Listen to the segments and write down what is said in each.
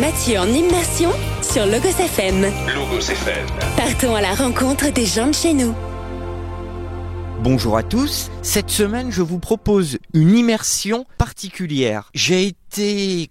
Mathieu en immersion sur Logos FM. Logos FM. Partons à la rencontre des gens de chez nous. Bonjour à tous, cette semaine je vous propose une immersion particulière. J'ai été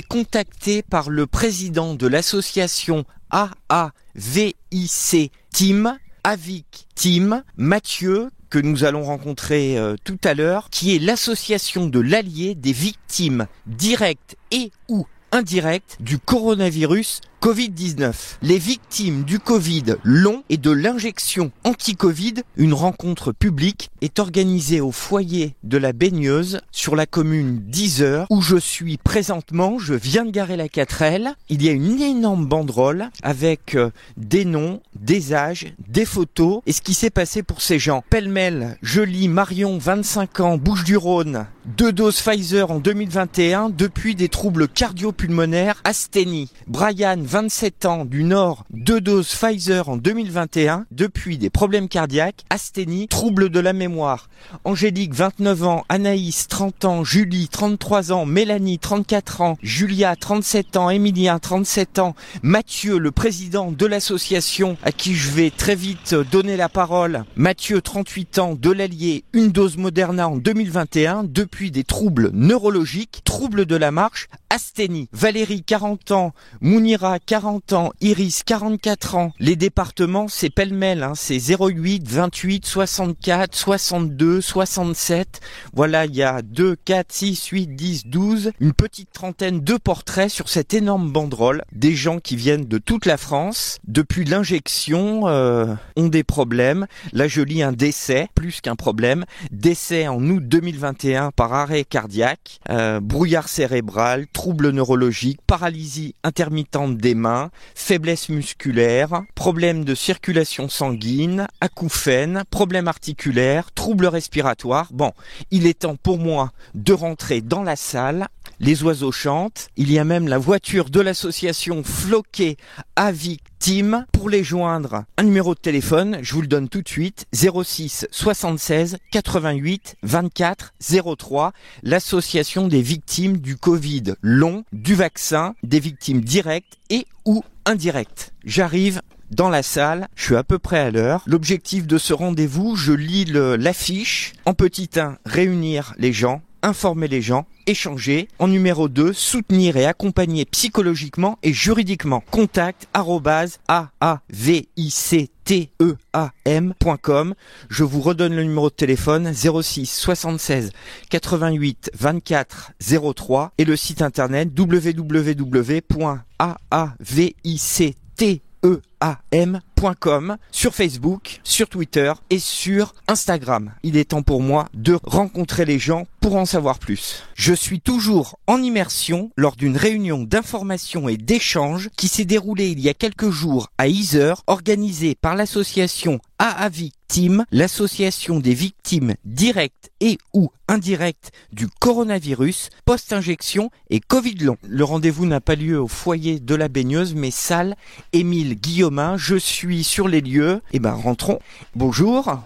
contacté par le président de l'association AAVIC Team, AVIC Team, Mathieu, que nous allons rencontrer tout à l'heure, qui est l'association de l'allié des victimes directes et ou indirectes du coronavirus Covid-19. Les victimes du Covid long et de l'injection anti-Covid, une rencontre publique est organisée au foyer de la Baigneuse sur la commune d'Yzeure où je suis présentement. Je viens de garer la 4L. Il y a une énorme banderole avec des noms, des âges, des photos et ce qui s'est passé pour ces gens. Pêle-mêle, je lis Marion, 25 ans, Bouches-du-Rhône, 2 doses Pfizer en 2021 depuis des troubles cardio-pulmonaires, asthénie. Brian, 27 ans, du Nord, 2 doses Pfizer en 2021, depuis des problèmes cardiaques, asthénie, troubles de la mémoire. Angélique, 29 ans, Anaïs, 30 ans, Julie, 33 ans, Mélanie, 34 ans, Julia, 37 ans, Emilien, 37 ans, Mathieu, le président de l'association, à qui je vais très vite donner la parole. Mathieu, 38 ans, de l'Allier, 1 dose Moderna en 2021, depuis des troubles neurologiques, troubles de la marche, asthénie. Valérie, 40 ans, Mounira, 40 ans, Iris, 44 ans. Les départements, c'est pêle-mêle, c'est 08, 28, 64, 62, 67. Voilà, il y a 2, 4, 6, 8, 10, 12, une petite trentaine de portraits sur cette énorme banderole. Des gens qui viennent de toute la France, depuis l'injection, ont des problèmes. Là, je lis un décès, plus qu'un problème. Décès en août 2021 par arrêt cardiaque, brouillard cérébral, troubles neurologiques, paralysie intermittente des mains, faiblesse musculaire, problèmes de circulation sanguine, acouphènes, problèmes articulaires, troubles respiratoires. Bon, il est temps pour moi de rentrer dans la salle. Les oiseaux chantent. Il y a même la voiture de l'association Floquet AVIC Team. Pour les joindre, un numéro de téléphone, je vous le donne tout de suite, 06 76 88 24 03. L'association des victimes du Covid long, du vaccin, des victimes directes et ou indirectes. J'arrive dans la salle, je suis à peu près à l'heure. L'objectif de ce rendez-vous, je lis l'affiche. En petit 1, réunir les gens, informer les gens, échanger. En numéro 2, soutenir et accompagner psychologiquement et juridiquement. Contact @avicteam.com. Je vous redonne le numéro de téléphone 06 76 88 24 03 et le site internet www.avicteam.com, sur Facebook, sur Twitter et sur Instagram. Il est temps pour moi de rencontrer les gens pour en savoir plus. Je suis toujours en immersion lors d'une réunion d'information et d'échange qui s'est déroulée il y a quelques jours à Yzeure, organisée par l'association AAVIC Team, l'association des victimes directes et ou indirectes du coronavirus, post-injection et Covid long. Le rendez-vous n'a pas lieu au foyer de la Baigneuse, mais salle Émile Guillaumin. Je suis sur les lieux. Rentrons. Bonjour,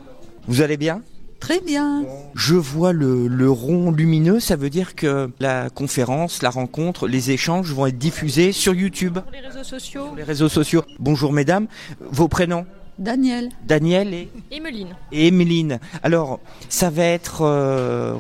vous allez bien ? Très bien. Je vois le rond lumineux, ça veut dire que la conférence, la rencontre, les échanges vont être diffusés sur YouTube. Sur les réseaux sociaux. Sur les réseaux sociaux. Bonjour mesdames, vos prénoms ? Daniel. Daniel et Emeline. Et Emeline. Alors, ça va être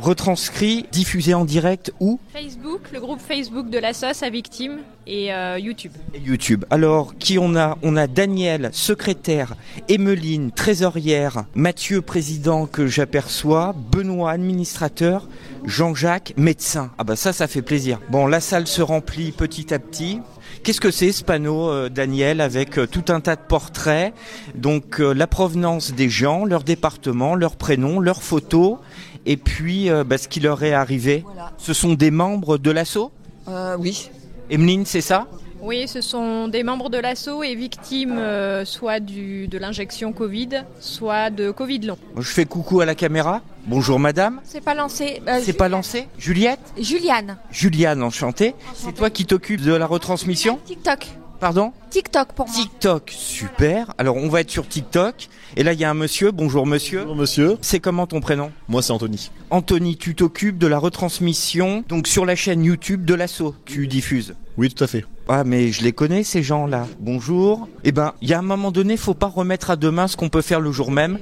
retranscrit, diffusé en direct où ? Facebook, le groupe Facebook de la SOS à victimes et YouTube. Et YouTube. Alors, qui on a ? On a Daniel, secrétaire, Emeline, trésorière, Mathieu, président que j'aperçois, Benoît, administrateur, Jean-Jacques, médecin. Ah bah ça fait plaisir. Bon, la salle se remplit petit à petit. Qu'est-ce que c'est ce panneau, Daniel, avec tout un tas de portraits, donc la provenance des gens, leur département, leur prénom, leurs photos, et puis ce qui leur est arrivé. Voilà. Ce sont des membres de l'asso ? Oui. Emeline, c'est ça ? Oui, ce sont des membres de l'asso et victimes soit de l'injection Covid, soit de Covid long. Je fais coucou à la caméra. Bonjour madame. C'est pas lancé. C'est pas lancé ? Juliette ? Juliane. Juliane, enchantée. C'est toi qui t'occupes de la retransmission ? TikTok. Pardon? TikTok pour moi. TikTok, super. Alors on va être sur TikTok. Et là il y a un monsieur. Bonjour monsieur. Bonjour monsieur. C'est comment ton prénom? Moi c'est Anthony. Anthony, tu t'occupes de la retransmission donc sur la chaîne YouTube de l'Asso. Tu diffuses? Oui, tout à fait. Ah mais je les connais ces gens-là. Bonjour. Eh ben, il y a un moment donné, faut pas remettre à demain ce qu'on peut faire le jour même.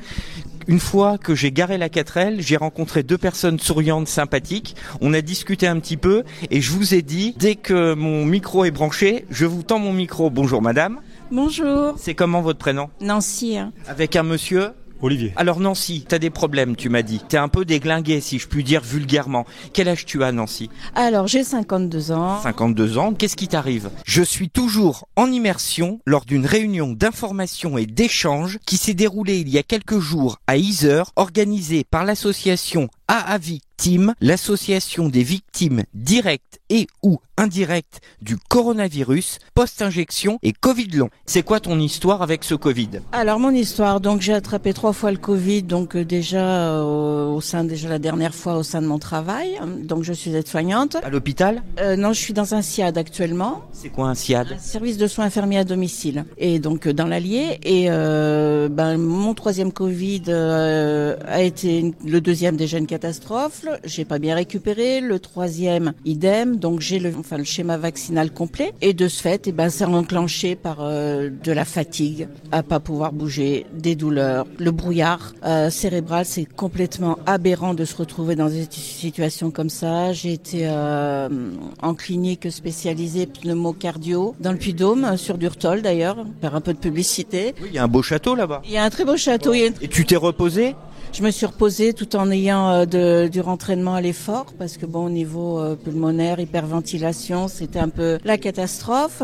Une fois que j'ai garé la 4L, j'ai rencontré 2 personnes souriantes, sympathiques. On a discuté un petit peu et je vous ai dit, dès que mon micro est branché, je vous tends mon micro. Bonjour madame. Bonjour. C'est comment votre prénom? Nancy. Avec un monsieur? Olivier. Alors Nancy, t'as des problèmes, tu m'as dit. T'es un peu déglinguée, si je puis dire vulgairement. Quel âge tu as, Nancy? Alors, j'ai 52 ans. 52 ans. Qu'est-ce qui t'arrive? Je suis toujours en immersion lors d'une réunion d'information et d'échange qui s'est déroulée il y a quelques jours à Yzeure, organisée par l'association AAVIC Team, l'association des victimes directes et ou indirectes du coronavirus, post-injection et Covid long. C'est quoi ton histoire avec ce Covid? Alors, mon histoire, donc j'ai attrapé 3 fois le Covid, donc déjà au sein, déjà la dernière fois au sein de mon travail, donc je suis aide-soignante. À l'hôpital? Non, je suis dans un SIAD actuellement. C'est quoi un SIAD? Service de soins infirmiers à domicile. Et donc dans l'Allier, et mon 3e Covid a été le 2e déjà une catastrophe. J'ai pas bien récupéré. Le 3e, idem. Donc j'ai le schéma vaccinal complet. Et de ce fait, c'est enclenché par de la fatigue, à pas pouvoir bouger, des douleurs, le brouillard cérébral. C'est complètement aberrant de se retrouver dans des situations comme ça. J'ai été en clinique spécialisée pneumocardio dans le Puy-de-Dôme, sur Durtol d'ailleurs, faire un peu de publicité. Oui, il y a un beau château là-bas. Il y a un très beau château. Et tu t'es reposé? Je me suis reposée tout en ayant du rentraînement à l'effort parce que au niveau pulmonaire, hyperventilation, c'était un peu la catastrophe.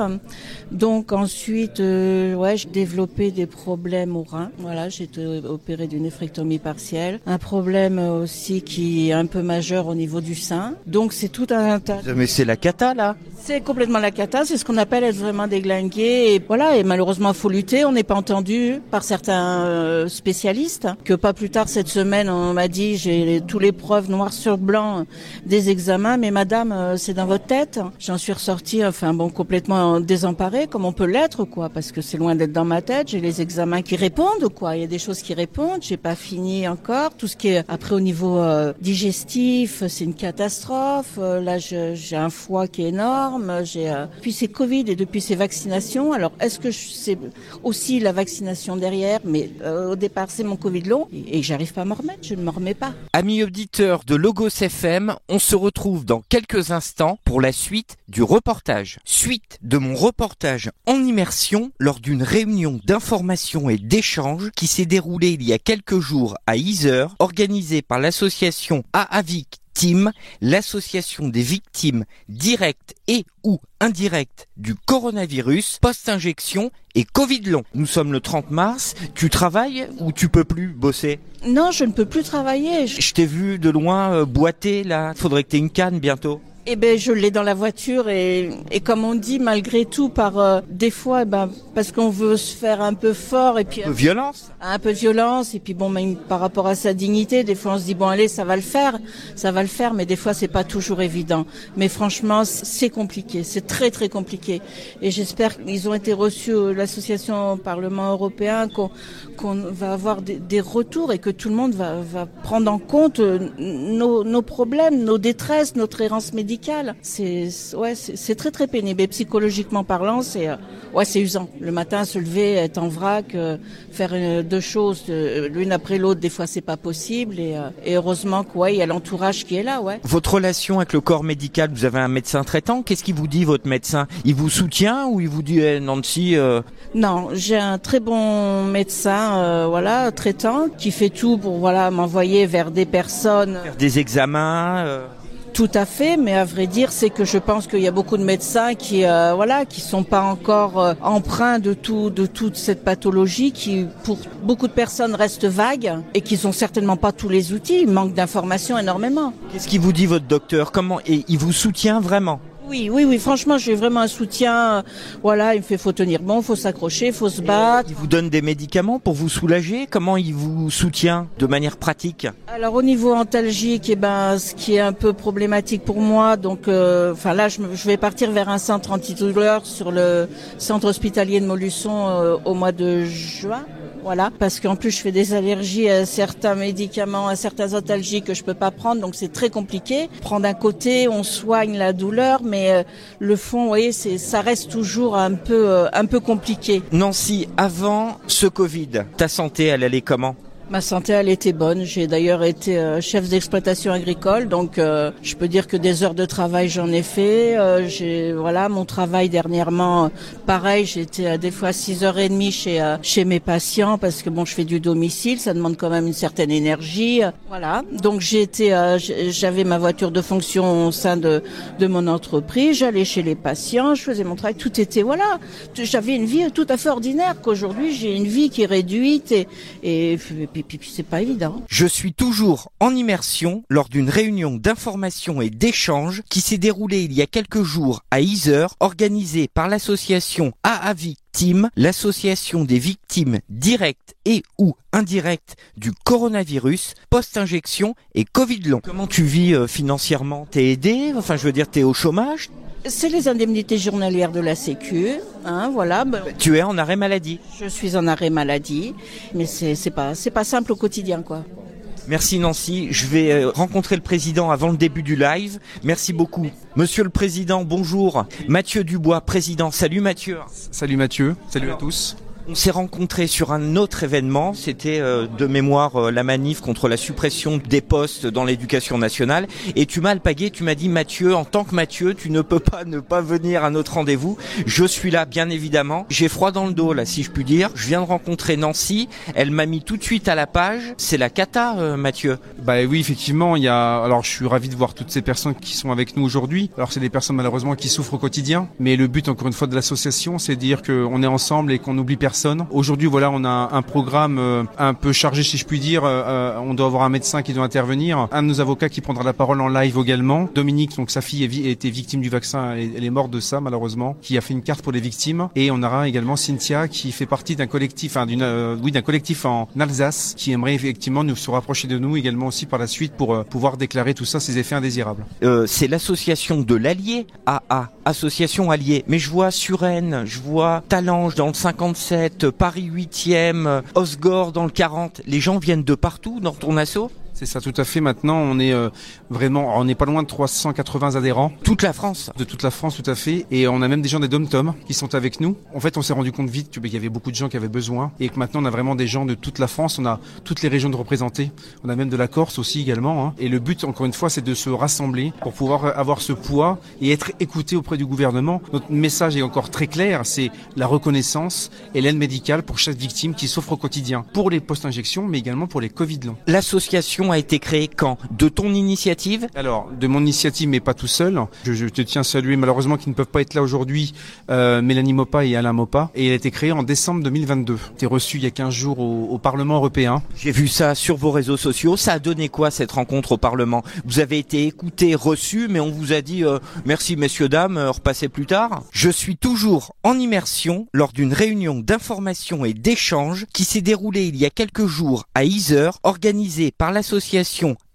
Donc ensuite, j'ai développé des problèmes au rein. Voilà, j'ai été opérée d'une néphrectomie partielle. Un problème aussi qui est un peu majeur au niveau du sein. Donc c'est tout un tas. Mais c'est la cata là. C'est complètement la cata, c'est ce qu'on appelle être vraiment déglingué. Et voilà, et malheureusement, il faut lutter. On n'est pas entendu par certains spécialistes. Que pas plus tard cette semaine, on m'a dit, j'ai tous les preuves noir sur blanc des examens, mais madame, c'est dans votre tête. J'en suis ressortie, complètement désemparée, comme on peut l'être, quoi, parce que c'est loin d'être dans ma tête. J'ai les examens qui répondent, quoi. Il y a des choses qui répondent. J'ai pas fini encore. Tout ce qui est après au niveau digestif, c'est une catastrophe. Là, j'ai un foie qui est énorme. Puis c'est Covid et depuis ces vaccinations. Alors, est-ce que c'est aussi la vaccination derrière? Mais au départ, c'est mon Covid long et j'arrive pas à m'en remettre. Je ne m'en remets pas. Amis auditeurs de Logos FM, on se retrouve dans quelques instants pour la suite du reportage. Suite de mon reportage en immersion lors d'une réunion d'information et d'échange qui s'est déroulée il y a quelques jours à Yzeure, organisée par l'association AAVIC Team, l'association des victimes directes et ou indirectes du coronavirus, post-injection et Covid long. Nous sommes le 30 mars. Tu travailles ou tu peux plus bosser? Non, je ne peux plus travailler. Je t'ai vu de loin boiter là. Faudrait que t'aies une canne bientôt. Je l'ai dans la voiture et comme on dit, malgré tout, par des fois, parce qu'on veut se faire un peu fort et puis un peu violence. Un peu de violence et puis même par rapport à sa dignité, des fois on se dit allez, ça va le faire, mais des fois c'est pas toujours évident. Mais franchement, c'est compliqué, c'est très très compliqué. Et j'espère qu'ils ont été reçus l'association au Parlement européen, qu'on va avoir des retours et que tout le monde va prendre en compte nos problèmes, nos détresses, notre errance médicale. C'est très très pénible. Et psychologiquement parlant, c'est usant. Le matin, se lever, être en vrac, faire 2 choses l'une après l'autre, des fois c'est pas possible. Et heureusement qu'il y a l'entourage qui est là. Ouais. Votre relation avec le corps médical, vous avez un médecin traitant. Qu'est-ce qu'il vous dit votre médecin? Il vous soutient ou il vous dit Nancy Non, j'ai un très bon médecin, traitant, qui fait tout pour m'envoyer vers des personnes. Faire des examens. Tout à fait, mais à vrai dire, c'est que je pense qu'il y a beaucoup de médecins qui sont pas encore empreints de toute cette pathologie qui, pour beaucoup de personnes, reste vague et qui ont certainement pas tous les outils. Il manque d'informations énormément. Qu'est-ce qu'il vous dit votre docteur? Et il vous soutient vraiment? Oui, franchement, j'ai vraiment un soutien. Voilà, il me fait faut tenir bon, faut s'accrocher, faut se battre. Il vous donne des médicaments pour vous soulager? Comment il vous soutient de manière pratique? Alors au niveau antalgique, ce qui est un peu problématique pour moi, donc là, je vais partir vers un centre antidouleur sur le centre hospitalier de Montluçon au mois de juin. Voilà, parce qu'en plus je fais des allergies à certains médicaments, à certains antalgiques que je peux pas prendre, donc c'est très compliqué. D'un côté, on soigne la douleur, mais le fond, vous voyez, ça reste toujours un peu compliqué. Nancy, avant ce Covid, ta santé, elle allait comment? Ma santé, elle était bonne. J'ai d'ailleurs été chef d'exploitation agricole, donc je peux dire que des heures de travail, j'en ai fait. Mon travail dernièrement, pareil, j'étais des fois à 6h30 chez mes patients parce que je fais du domicile, ça demande quand même une certaine énergie. Voilà, donc j'avais ma voiture de fonction au sein de mon entreprise. J'allais chez les patients, je faisais mon travail. Tout était j'avais une vie tout à fait ordinaire. Qu'aujourd'hui, j'ai une vie qui est réduite et puis c'est pas évident. Je suis toujours en immersion lors d'une réunion d'information et d'échange qui s'est déroulée il y a quelques jours à Yzeure, organisée par l'association AAVIC Team, l'association des victimes directes et ou indirectes du coronavirus, post-injection et Covid long. Comment tu vis financièrement? T'es aidé? T'es au chômage? C'est les indemnités journalières de la Sécu, voilà. Tu es en arrêt maladie? Je suis en arrêt maladie, mais c'est pas simple au quotidien, quoi. Merci Nancy, je vais rencontrer le président avant le début du live. Merci beaucoup. Monsieur le président, bonjour. Mathieu Dubois, président. Salut Mathieu. Salut Mathieu, salut à tous. On s'est rencontrés sur un autre événement, c'était de mémoire la manif contre la suppression des postes dans l'éducation nationale. Et tu m'as alpagué, tu m'as dit Mathieu, en tant que Mathieu, tu ne peux pas ne pas venir à notre rendez-vous. Je suis là, bien évidemment. J'ai froid dans le dos, là, si je puis dire. Je viens de rencontrer Nancy, elle m'a mis tout de suite à la page. C'est la cata, Mathieu. Oui, effectivement, alors je suis ravi de voir toutes ces personnes qui sont avec nous aujourd'hui. Alors c'est des personnes malheureusement qui souffrent au quotidien. Mais le but, encore une fois, de l'association, c'est de dire qu'on est ensemble et qu'on n'oublie personne. Aujourd'hui, voilà, on a un programme un peu chargé, si je puis dire. On doit avoir un médecin qui doit intervenir, un de nos avocats qui prendra la parole en live également. Dominique, donc sa fille a été victime du vaccin, elle est morte de ça malheureusement, qui a fait une carte pour les victimes. Et on aura également Cynthia qui fait partie d'un collectif, d'un collectif en Alsace, qui aimerait effectivement se rapprocher de nous également aussi par la suite pour pouvoir déclarer tout ça, ces effets indésirables. C'est l'association de l'Allier, AA, association Allier. Mais je vois Suresnes, je vois Talange dans le 57. Paris 8e, Osgore dans le 40. Les gens viennent de partout dans ton asso? C'est ça, tout à fait. Maintenant, on est on n'est pas loin de 380 adhérents. Toute la France? De toute la France, tout à fait. Et on a même des gens des Dom-Tom qui sont avec nous. En fait, on s'est rendu compte vite qu'il y avait beaucoup de gens qui avaient besoin et que maintenant, on a vraiment des gens de toute la France. On a toutes les régions de représenter. On a même de la Corse aussi également. Et le but, encore une fois, c'est de se rassembler pour pouvoir avoir ce poids et être écouté auprès du gouvernement. Notre message est encore très clair. C'est la reconnaissance et l'aide médicale pour chaque victime qui souffre au quotidien. Pour les post-injections, mais également pour les Covid longs. L'association a été créée quand? De ton initiative? Alors, de mon initiative, mais pas tout seul. Je te tiens à saluer, malheureusement, qui ne peuvent pas être là aujourd'hui, Mélanie Maupas et Alain Maupas. Et elle a été créée en décembre 2022. T'es reçu il y a 15 jours au Parlement européen. J'ai vu ça sur vos réseaux sociaux. Ça a donné quoi, cette rencontre au Parlement? Vous avez été écoutés, reçus, mais on vous a dit merci messieurs, dames, repassez plus tard. Je suis toujours en immersion lors d'une réunion d'information et d'échange qui s'est déroulée il y a quelques jours à Yzeure, organisée par l'association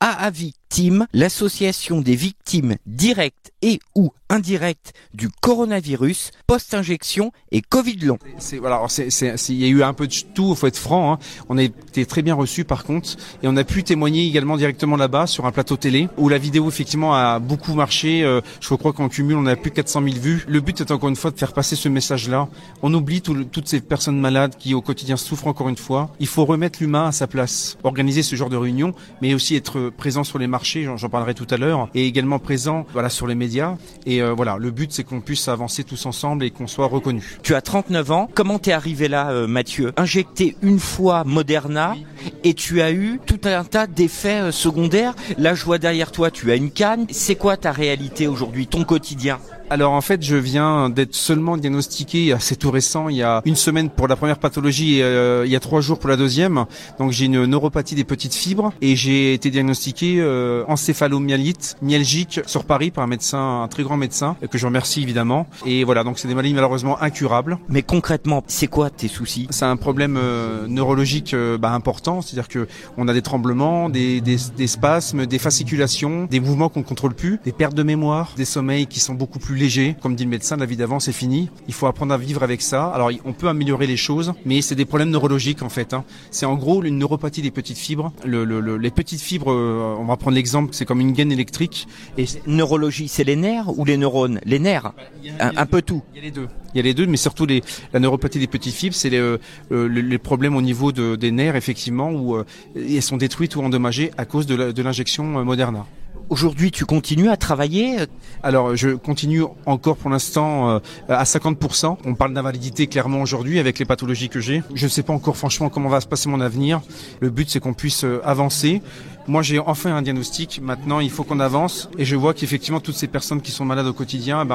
AAVIC Team, l'association des victimes directes et ou indirectes du coronavirus, post-injection et Covid long. Il y a eu un peu de tout, faut être franc. On a été très bien reçus par contre, et on a pu témoigner également directement là-bas sur un plateau télé où la vidéo effectivement a beaucoup marché. Je crois qu'en cumul on a plus de 400 000 vues. Le but est encore une fois de faire passer ce message-là. On oublie toutes ces personnes malades qui au quotidien souffrent encore une fois. Il faut remettre l'humain à sa place, organiser ce genre de réunion, mais aussi être présent sur les marchés, j'en parlerai tout à l'heure, et également présent sur les médias. Et le but c'est qu'on puisse avancer tous ensemble et qu'on soit reconnus. Tu as 39 ans, comment t'es arrivé là Mathieu? Injecté une fois Moderna et tu as eu tout un tas d'effets secondaires. Là je vois derrière toi, tu as une canne. C'est quoi ta réalité aujourd'hui, ton quotidien? Alors en fait, je viens d'être seulement diagnostiqué, c'est tout récent, il y a une semaine pour la première pathologie et il y a 3 jours pour la deuxième. Donc j'ai une neuropathie des petites fibres et j'ai été diagnostiqué encéphalomyélite myalgique sur Paris par un très grand médecin que je remercie évidemment. Et voilà, donc c'est des maladies malheureusement incurables. Mais concrètement, c'est quoi tes soucis? C'est un problème neurologique important, c'est-à-dire que on a des tremblements, des spasmes, des fasciculations, des mouvements qu'on ne contrôle plus, des pertes de mémoire, des sommeils qui sont beaucoup plus légers. Comme dit le médecin, la vie d'avant c'est fini. Il faut apprendre à vivre avec ça. Alors on peut améliorer les choses, mais c'est des problèmes neurologiques en fait. C'est en gros une neuropathie des petites fibres. Les petites fibres, on va prendre l'exemple, c'est comme une gaine électrique. Et neurologie, c'est les nerfs ou les neurones? Les nerfs, un peu tout. Il y a les deux. Il y a les deux, mais surtout la neuropathie des petites fibres, c'est les problèmes au niveau des nerfs effectivement où elles sont détruites ou endommagées à cause de l'injection Moderna. Aujourd'hui, tu continues à travailler? Alors, je continue encore pour l'instant à 50%. On parle d'invalidité clairement aujourd'hui avec les pathologies que j'ai. Je ne sais pas encore franchement comment va se passer mon avenir. Le but, c'est qu'on puisse avancer. Moi, j'ai enfin un diagnostic. Maintenant, il faut qu'on avance. Et je vois qu'effectivement, toutes ces personnes qui sont malades au quotidien,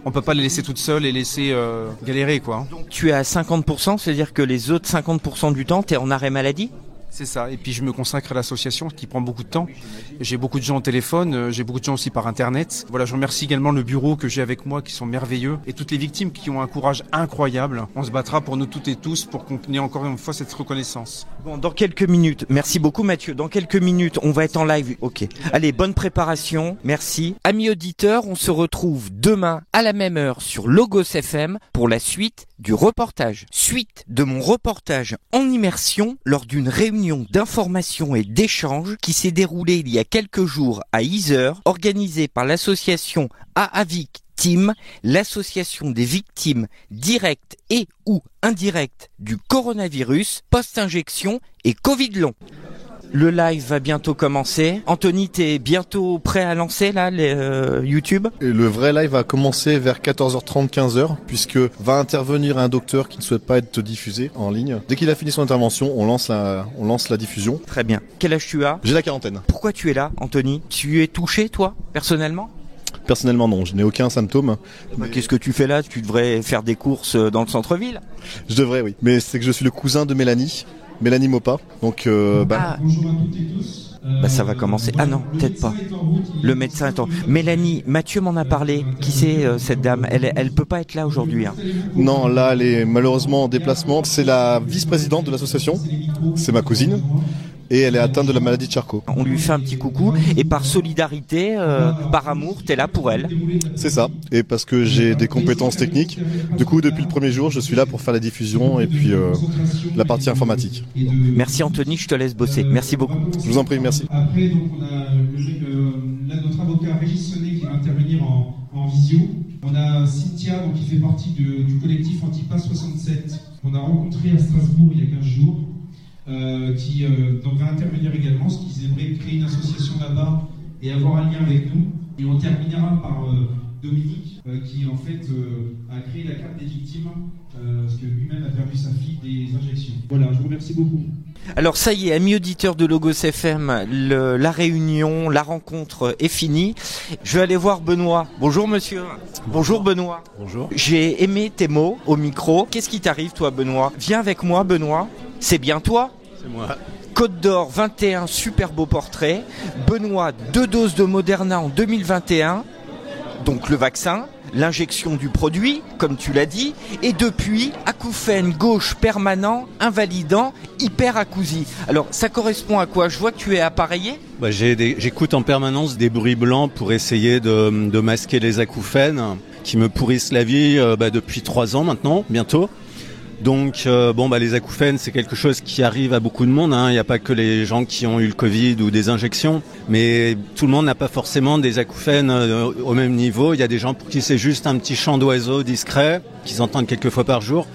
on peut pas les laisser toutes seules et laisser galérer, quoi. Donc, tu es à 50%, c'est-à-dire que les autres 50% du temps, tu es en arrêt maladie? C'est ça, et puis je me consacre à l'association qui prend beaucoup de temps. J'ai beaucoup de gens au téléphone, j'ai beaucoup de gens aussi par internet. Voilà, je remercie également le bureau que j'ai avec moi qui sont merveilleux et toutes les victimes qui ont un courage incroyable. On se battra pour nous toutes et tous pour qu'on ait encore une fois cette reconnaissance. Bon, dans quelques minutes, merci beaucoup Mathieu, dans quelques minutes on va être en live. Ok, allez, bonne préparation, merci. Amis auditeurs, on se retrouve demain à la même heure sur Logos FM pour la suite du reportage. Suite de mon reportage en immersion lors d'une réunion d'information et d'échange qui s'est déroulée il y a quelques jours à Yzeure, organisée par l'association AAVIC Team, l'association des victimes directes et ou indirectes du coronavirus, post-injection et Covid long. Le live va bientôt commencer. Anthony, t'es bientôt prêt à lancer là YouTube? Et le vrai live va commencer vers 14h30, 15h, puisque va intervenir un docteur qui ne souhaite pas être diffusé en ligne. Dès qu'il a fini son intervention, on lance la diffusion. Très bien. Quel âge tu as? J'ai la quarantaine. Pourquoi tu es là, Anthony? Tu es touché, toi, personnellement? Personnellement, non. Je n'ai aucun symptôme. Mais qu'est-ce que tu fais là? Tu devrais faire des courses dans le centre-ville? Je devrais, oui. Mais c'est que je suis le cousin de Mélanie Mopa. Donc, Bonjour à toutes et tous. Ça va commencer. Ah non, peut-être pas. Le médecin est en... Mélanie, Mathieu m'en a parlé. Qui c'est cette dame? Elle peut pas être là aujourd'hui. Non, là, elle est malheureusement en déplacement. C'est la vice-présidente de l'association. C'est ma cousine. Et elle est atteinte de la maladie de Charcot. On lui fait un petit coucou et par solidarité, par amour, t'es là pour elle. C'est ça. Et parce que j'ai des compétences techniques. Du coup, depuis le premier jour, je suis là pour faire la diffusion et puis la partie informatique. Merci Anthony, je te laisse bosser. Merci beaucoup. Je vous en prie, merci. Après, donc, on a notre avocat Régis Sonnet qui va intervenir en visio. On a Cynthia, donc, qui fait partie du collectif Antipas 67 qu'on a rencontré à Strasbourg il y a 15 jours. Qui donc va intervenir également, parce qu'ils aimeraient créer une association là-bas et avoir un lien avec nous. Et on terminera par Dominique, qui en fait a créé la carte des victimes, parce que lui-même a perdu sa fille des injections. Voilà, je vous remercie beaucoup. Alors ça y est, amis auditeurs de Logos FM, la réunion, la rencontre est finie. Je vais aller voir Benoît. Bonjour monsieur. Bonjour Benoît. Bonjour. J'ai aimé tes mots au micro. Qu'est-ce qui t'arrive toi Benoît? Viens avec moi Benoît. C'est bien toi? C'est moi. Côte d'Or 21, super beau portrait. Benoît, 2 doses de Moderna en 2021. Donc le vaccin, l'injection du produit, comme tu l'as dit. Et depuis, acouphène gauche permanent, invalidant, hyperacousie. Alors ça correspond à quoi? Je vois que tu es appareillé. J'écoute en permanence des bruits blancs pour essayer de masquer les acouphènes qui me pourrissent la vie depuis 3 ans maintenant, bientôt. Donc les acouphènes c'est quelque chose qui arrive à beaucoup de monde, hein. Il n'y a pas que les gens qui ont eu le Covid ou des injections, mais tout le monde n'a pas forcément des acouphènes au même niveau. Il y a des gens pour qui c'est juste un petit chant d'oiseau discret qu'ils entendent quelques fois par jour.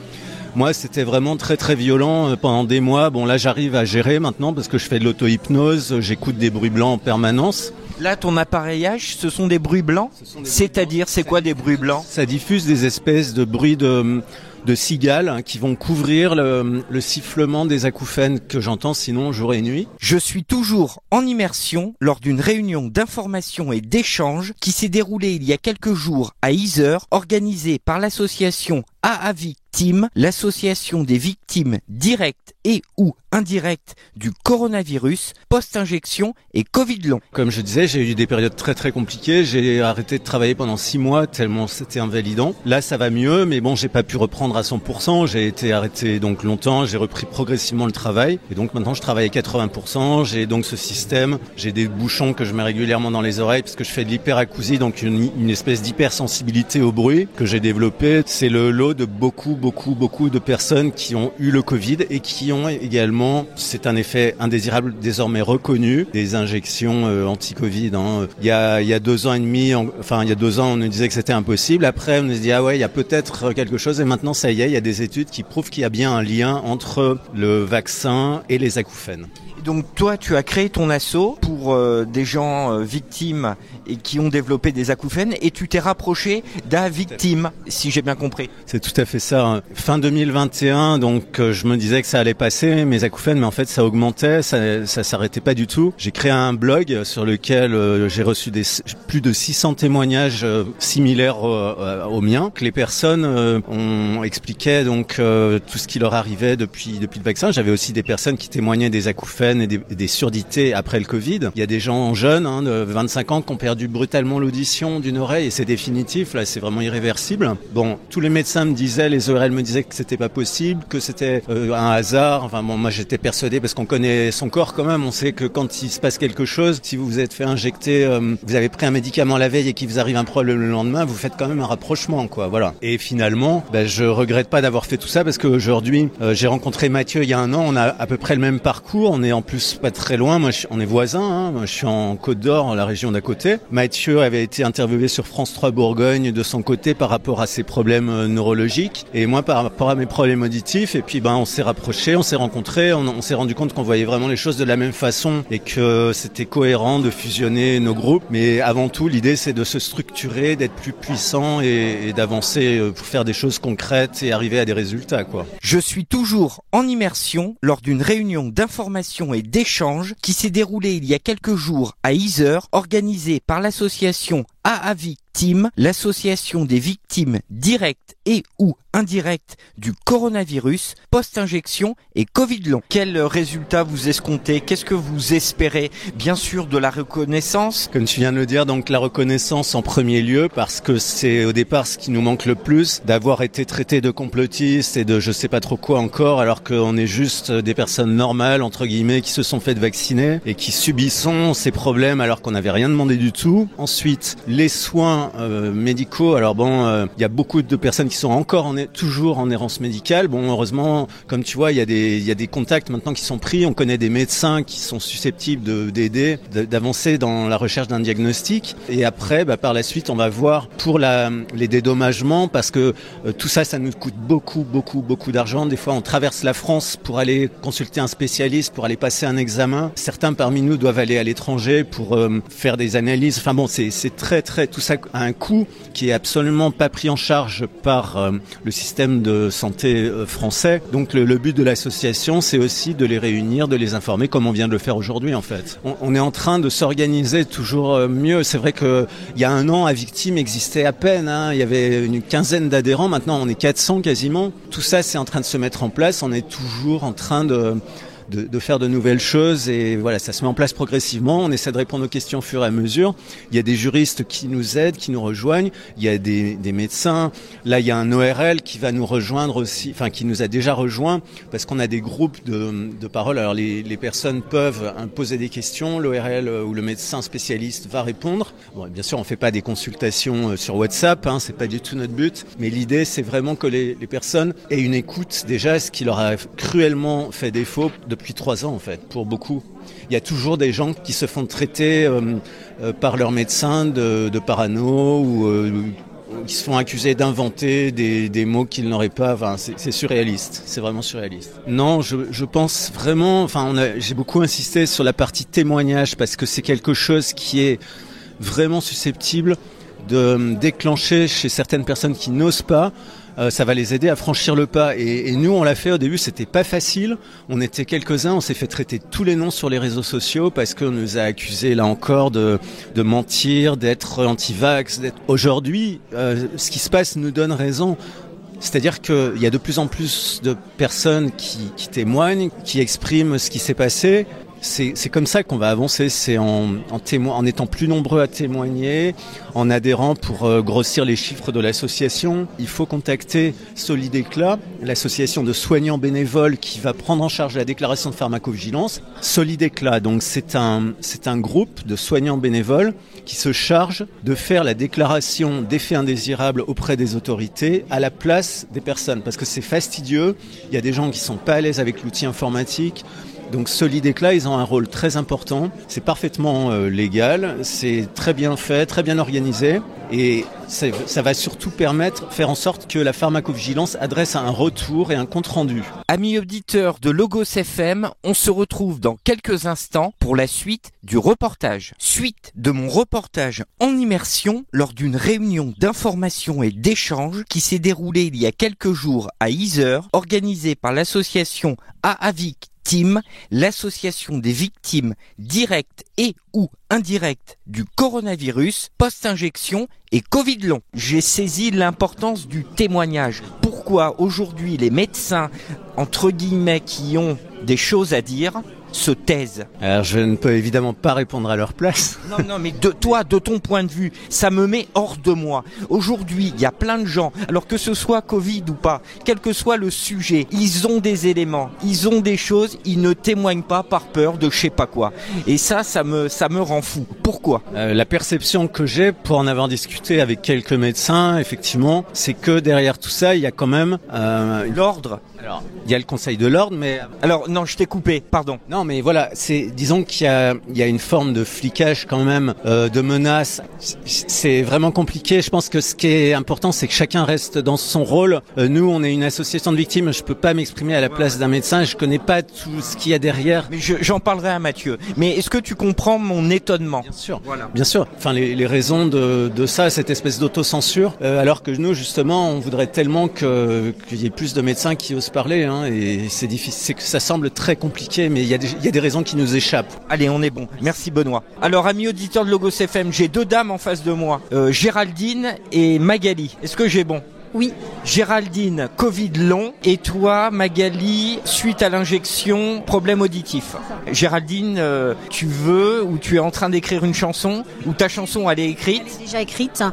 Moi c'était vraiment très très violent pendant des mois. Bon là j'arrive à gérer maintenant parce que je fais de l'auto-hypnose, j'écoute des bruits blancs en permanence. Là, ton appareillage, ce sont des bruits blancs? C'est-à-dire, c'est quoi des bruits blancs? Ça diffuse des espèces de bruits de cigales qui vont couvrir le sifflement des acouphènes que j'entends sinon jour et nuit. Je suis toujours en immersion lors d'une réunion d'information et d'échange qui s'est déroulée il y a quelques jours à Yzeure, organisée par l'association AAVIC Team, l'association des victimes directes et ou indirectes du coronavirus, post-injection et Covid long. Comme je disais, j'ai eu des périodes très très compliquées. J'ai arrêté de travailler pendant 6 mois tellement c'était invalidant. Là, ça va mieux, mais bon, j'ai pas pu reprendre à 100%. J'ai été arrêté donc longtemps. J'ai repris progressivement le travail et donc maintenant je travaille à 80%. J'ai donc ce système. J'ai des bouchons que je mets régulièrement dans les oreilles parce que je fais de l'hyperacousie, donc une espèce d'hypersensibilité au bruit que j'ai développé. C'est le lot de beaucoup de personnes qui ont eu le Covid et qui ont également, c'est un effet indésirable désormais reconnu, des injections anti-Covid. Il y a 2 ans et demi, il y a 2 ans, on nous disait que c'était impossible. Après, on nous dit, ah ouais, il y a peut-être quelque chose. Et maintenant, ça y est, il y a des études qui prouvent qu'il y a bien un lien entre le vaccin et les acouphènes. Donc toi, tu as créé ton asso pour des gens victimes et qui ont développé des acouphènes et tu t'es rapproché d'AAVIC Team, si j'ai bien compris. C'est tout à fait ça. Fin 2021, donc je me disais que ça allait passer, mes acouphènes, mais en fait ça augmentait, ça s'arrêtait pas du tout. J'ai créé un blog sur lequel j'ai reçu plus de 600 témoignages similaires aux miens. Les personnes ont expliqué donc tout ce qui leur arrivait depuis le vaccin. J'avais aussi des personnes qui témoignaient des acouphènes et des surdités après le Covid. Il y a des gens jeunes de 25 ans qui ont perdu brutalement l'audition d'une oreille et c'est définitif, là c'est vraiment irréversible. Bon, tous les médecins me disaient, les ORL me disaient que c'était pas possible, que c'était un hasard. Enfin bon, moi j'étais persuadé parce qu'on connaît son corps quand même, on sait que quand il se passe quelque chose, si vous vous êtes fait injecter, vous avez pris un médicament la veille et qu'il vous arrive un problème le lendemain, vous faites quand même un rapprochement quoi, voilà. Et finalement, je regrette pas d'avoir fait tout ça parce qu'aujourd'hui, j'ai rencontré Mathieu il y a 1 an, on a à peu près le même parcours, on est en plus pas très loin, on est voisins, moi je suis en Côte d'Or, la région d'à côté. Mathieu avait été interviewé sur France 3 Bourgogne de son côté par rapport à ses problèmes neurologiques et moi par rapport à mes problèmes auditifs et puis on s'est rapprochés, on s'est rencontrés, on s'est rendu compte qu'on voyait vraiment les choses de la même façon et que c'était cohérent de fusionner nos groupes, mais avant tout l'idée c'est de se structurer, d'être plus puissant et d'avancer pour faire des choses concrètes et arriver à des résultats quoi. Je suis toujours en immersion lors d'une réunion d'information et d'échange qui s'est déroulée il y a quelques jours à Yzeure, organisée par l'association AAVIC Team, l'association des victimes directes et ou indirectes du coronavirus, post-injection et Covid long. Quels résultats vous escomptez? Qu'est-ce que vous espérez? Bien sûr de la reconnaissance. Comme tu viens de le dire, donc la reconnaissance en premier lieu, parce que c'est au départ ce qui nous manque le plus, d'avoir été traités de complotistes et de je sais pas trop quoi encore, alors qu'on est juste des personnes normales, entre guillemets, qui se sont fait vacciner et qui subissons ces problèmes alors qu'on n'avait rien demandé du tout. Ensuite, les soins médicaux, alors il y a beaucoup de personnes qui sont toujours en errance médicale. Bon, heureusement, comme tu vois, il y a des contacts maintenant qui sont pris. On connaît des médecins qui sont susceptibles d'aider, d'avancer dans la recherche d'un diagnostic. Et après, par la suite, on va voir pour les dédommagements parce que tout ça nous coûte beaucoup d'argent. Des fois, on traverse la France pour aller consulter un spécialiste, pour aller passer un examen. Certains parmi nous doivent aller à l'étranger pour faire des analyses. Enfin bon, c'est très tout ça a un coût qui est absolument pas pris en charge par le système de santé français. Donc le but de l'association, c'est aussi de les réunir, de les informer comme on vient de le faire aujourd'hui en fait. On est en train de s'organiser toujours mieux. C'est vrai que il y a 1 an, AAVIC Team existait à peine. Il y avait une quinzaine d'adhérents. Maintenant, on est 400 quasiment. Tout ça, c'est en train de se mettre en place. On est toujours en train de faire de nouvelles choses et voilà, ça se met en place progressivement. On essaie de répondre aux questions au fur et à mesure. Il y a des juristes qui nous aident, qui nous rejoignent. Il y a des médecins. Là, il y a un ORL qui va nous rejoindre aussi, enfin qui nous a déjà rejoint parce qu'on a des groupes de parole. Alors les personnes peuvent poser des questions. L'ORL ou le médecin spécialiste va répondre. Bon, bien sûr, on fait pas des consultations sur WhatsApp, c'est pas du tout notre but. Mais l'idée, c'est vraiment que les personnes aient une écoute déjà, ce qui leur a cruellement fait défaut depuis 3 ans en fait, pour beaucoup. Il y a toujours des gens qui se font traiter par leurs médecins de parano ou qui se font accuser d'inventer des mots qu'ils n'auraient pas. Enfin, c'est surréaliste, c'est vraiment surréaliste. Non, je pense vraiment, j'ai beaucoup insisté sur la partie témoignage parce que c'est quelque chose qui est vraiment susceptible de déclencher chez certaines personnes qui n'osent pas. Ça va les aider à franchir le pas. Et nous, on l'a fait au début, c'était pas facile. On était quelques-uns, on s'est fait traiter tous les noms sur les réseaux sociaux parce qu'on nous a accusés, là encore, de mentir, d'être anti-vax. Aujourd'hui, ce qui se passe nous donne raison. C'est-à-dire qu'il y a de plus en plus de personnes qui témoignent, qui expriment ce qui s'est passé. C'est comme ça qu'on va avancer, c'est en étant plus nombreux à témoigner, en adhérant pour grossir les chiffres de l'association. Il faut contacter Solidéclat, l'association de soignants bénévoles qui va prendre en charge la déclaration de pharmacovigilance. Solidéclat, donc c'est un groupe de soignants bénévoles qui se charge de faire la déclaration d'effets indésirables auprès des autorités à la place des personnes. Parce que c'est fastidieux, il y a des gens qui sont pas à l'aise avec l'outil informatique. Donc Solidéclat, ils ont un rôle très important. C'est parfaitement légal, c'est très bien fait, très bien organisé. Et ça va surtout faire en sorte que la pharmacovigilance adresse un retour et un compte-rendu. Amis auditeurs de Logos FM, on se retrouve dans quelques instants pour la suite du reportage. Suite de mon reportage en immersion lors d'une réunion d'information et d'échange qui s'est déroulée il y a quelques jours à Yzeure, organisée par l'association AAVIC Team, l'association des victimes directes et ou indirectes du coronavirus, post-injection et Covid long. J'ai saisi l'importance du témoignage. Pourquoi aujourd'hui les médecins, entre guillemets, qui ont des choses à dire, se taisent? Alors je ne peux évidemment pas répondre à leur place. Non, mais de ton point de vue, ça me met hors de moi. Aujourd'hui, il y a plein de gens, alors que ce soit Covid ou pas, quel que soit le sujet, ils ont des éléments, ils ont des choses, ils ne témoignent pas par peur de je sais pas quoi. Et ça me rend fou. Pourquoi? La perception que j'ai, pour en avoir discuté avec quelques médecins, effectivement, c'est que derrière tout ça, il y a quand même l'ordre. Alors, il y a le Conseil de l'ordre, mais... Alors, non, je t'ai coupé, pardon. Non, mais voilà, disons qu'il y a une forme de flicage quand même, de menace. C'est vraiment compliqué. Je pense que ce qui est important, c'est que chacun reste dans son rôle. Nous, on est une association de victimes. Je peux pas m'exprimer à la place d'un médecin. Je connais pas tout ce qu'il y a derrière. Mais j'en parlerai à Mathieu. Mais est-ce que tu comprends mon étonnement? Bien sûr. Voilà. Bien sûr. Enfin, les raisons de ça, cette espèce d'autocensure, alors que nous, justement, on voudrait tellement qu'il y ait plus de médecins qui osent parler, hein, et c'est difficile. C'est que ça semble très compliqué, mais il y a des raisons qui nous échappent. Allez, on est bon. Merci Benoît. Alors, amis auditeurs de Logos FM, j'ai deux dames en face de moi, Géraldine et Magali. Est-ce que j'ai bon? Oui. Géraldine, Covid long, et toi, Magali, suite à l'injection, problème auditif. Géraldine, tu veux ou tu es en train d'écrire une chanson, ou ta chanson elle est écrite? Elle est déjà écrite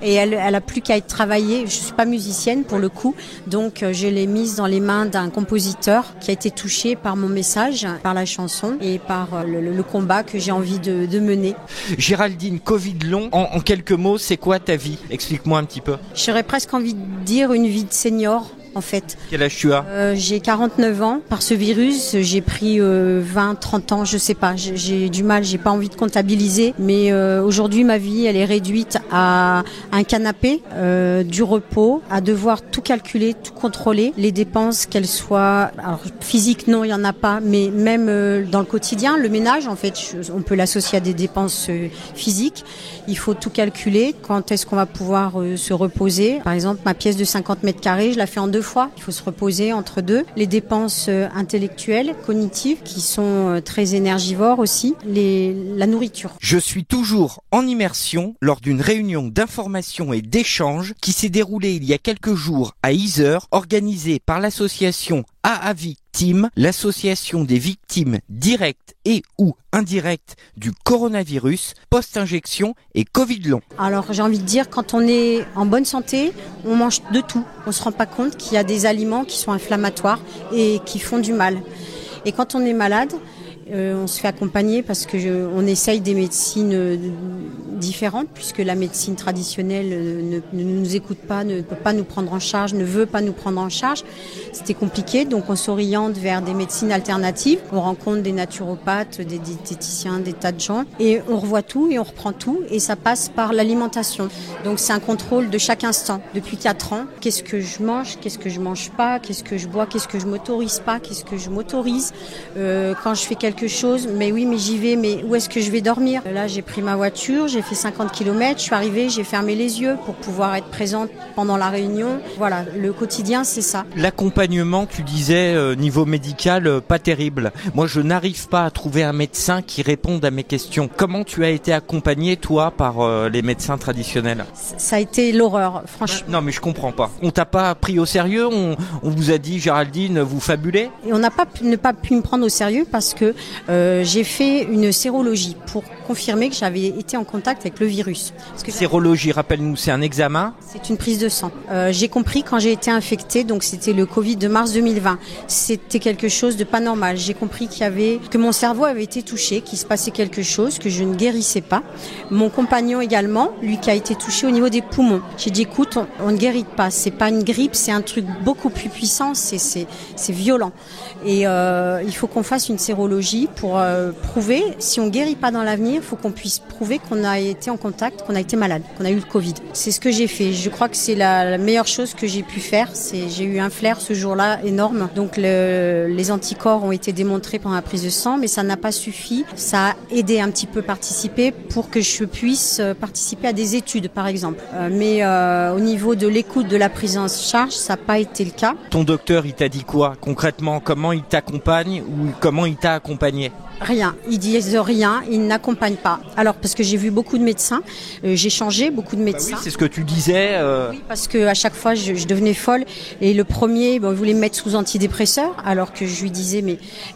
et elle a plus qu'à être travaillée. Je suis pas musicienne pour le coup, donc je l'ai mise dans les mains d'un compositeur qui a été touché par mon message, par la chanson et par le combat que j'ai envie de mener. Géraldine, Covid long, en quelques mots, c'est quoi ta vie? Explique-moi un petit peu. J'aurais presque envie de dire une vie de senior. En fait. Quel âge tu as? J'ai 49 ans. Par ce virus, j'ai pris 20, 30 ans, je sais pas. J'ai du mal, j'ai pas envie de comptabiliser. Mais aujourd'hui, ma vie, elle est réduite à un canapé, du repos, à devoir tout calculer, tout contrôler. Les dépenses, qu'elles soient... Alors, physiques, non, il y en a pas. Mais même dans le quotidien, le ménage, en fait, on peut l'associer à des dépenses physiques. Il faut tout calculer. Quand est-ce qu'on va pouvoir se reposer? Par exemple, ma pièce de 50 mètres carrés, je la fais en 2 fois. Il faut se reposer entre deux. Les dépenses intellectuelles, cognitives, qui sont très énergivores aussi. La nourriture. Je suis toujours en immersion lors d'une réunion d'information et d'échange qui s'est déroulée il y a quelques jours à Yzeure, organisée par l'association AAVIC Team, l'association des victimes directes et ou indirectes du coronavirus, post-injection et Covid long. Alors j'ai envie de dire, quand on est en bonne santé, on mange de tout. On se rend pas compte qu'il y a des aliments qui sont inflammatoires et qui font du mal. Et quand on est malade, on se fait accompagner parce que on essaye des médecines différentes, puisque la médecine traditionnelle ne nous écoute pas, ne peut pas nous prendre en charge, ne veut pas nous prendre en charge. C'était compliqué, donc on s'oriente vers des médecines alternatives. On rencontre des naturopathes, des diététiciens, des tas de gens, et on revoit tout et on reprend tout, et ça passe par l'alimentation. Donc c'est un contrôle de chaque instant. Depuis 4 ans, qu'est-ce que je mange, qu'est-ce que je mange pas, qu'est-ce que je bois, qu'est-ce que je m'autorise pas, qu'est-ce que je m'autorise. Quand je fais quelque chose, mais oui, mais j'y vais, mais où est-ce que je vais dormir? Là, j'ai pris ma voiture, j'ai fait 50 km, je suis arrivée, j'ai fermé les yeux pour pouvoir être présente pendant la réunion. Voilà, le quotidien, c'est ça. L'accompagnement, tu disais, niveau médical, pas terrible. Moi, je n'arrive pas à trouver un médecin qui réponde à mes questions. Comment tu as été accompagné, toi, par les médecins traditionnels ? Ça a été l'horreur, franchement. Non, mais je comprends pas. On t'a pas pris au sérieux ? On vous a dit, Géraldine, vous fabulez ? Et on n'a pas pu me prendre au sérieux parce que j'ai fait une sérologie pour confirmer que j'avais été en contact avec le virus. Sérologie, rappelle-nous, c'est un examen ? C'est une prise de sang. J'ai compris quand j'ai été infectée, donc c'était le Covid de mars 2020. C'était quelque chose de pas normal. J'ai compris que mon cerveau avait été touché, qu'il se passait quelque chose, que je ne guérissais pas. Mon compagnon également, lui qui a été touché au niveau des poumons. J'ai dit écoute, on ne guérit pas. C'est pas une grippe, c'est un truc beaucoup plus puissant. C'est violent. Et il faut qu'on fasse une sérologie pour prouver, si on guérit pas dans l'avenir, il faut qu'on puisse prouver qu'on a été en contact, qu'on a été malade, qu'on a eu le Covid. C'est ce que j'ai fait. Je crois que c'est la meilleure chose que j'ai pu faire. J'ai eu un flair ce jour-là énorme. Donc les anticorps ont été démontrés pendant la prise de sang, mais ça n'a pas suffi. Ça a aidé un petit peu participer pour que je puisse participer à des études, par exemple. Mais au niveau de l'écoute de la prise en charge, ça n'a pas été le cas. Ton docteur, il t'a dit quoi concrètement ? Comment il t'accompagne ou comment il t'a accompagné ? Rien, ils disent rien, ils n'accompagnent pas. Alors parce que j'ai vu beaucoup de médecins, j'ai changé beaucoup de médecins. Oui, c'est ce que tu disais. Oui, parce que à chaque fois je devenais folle et le premier, il voulait me mettre sous antidépresseur, alors que je lui disais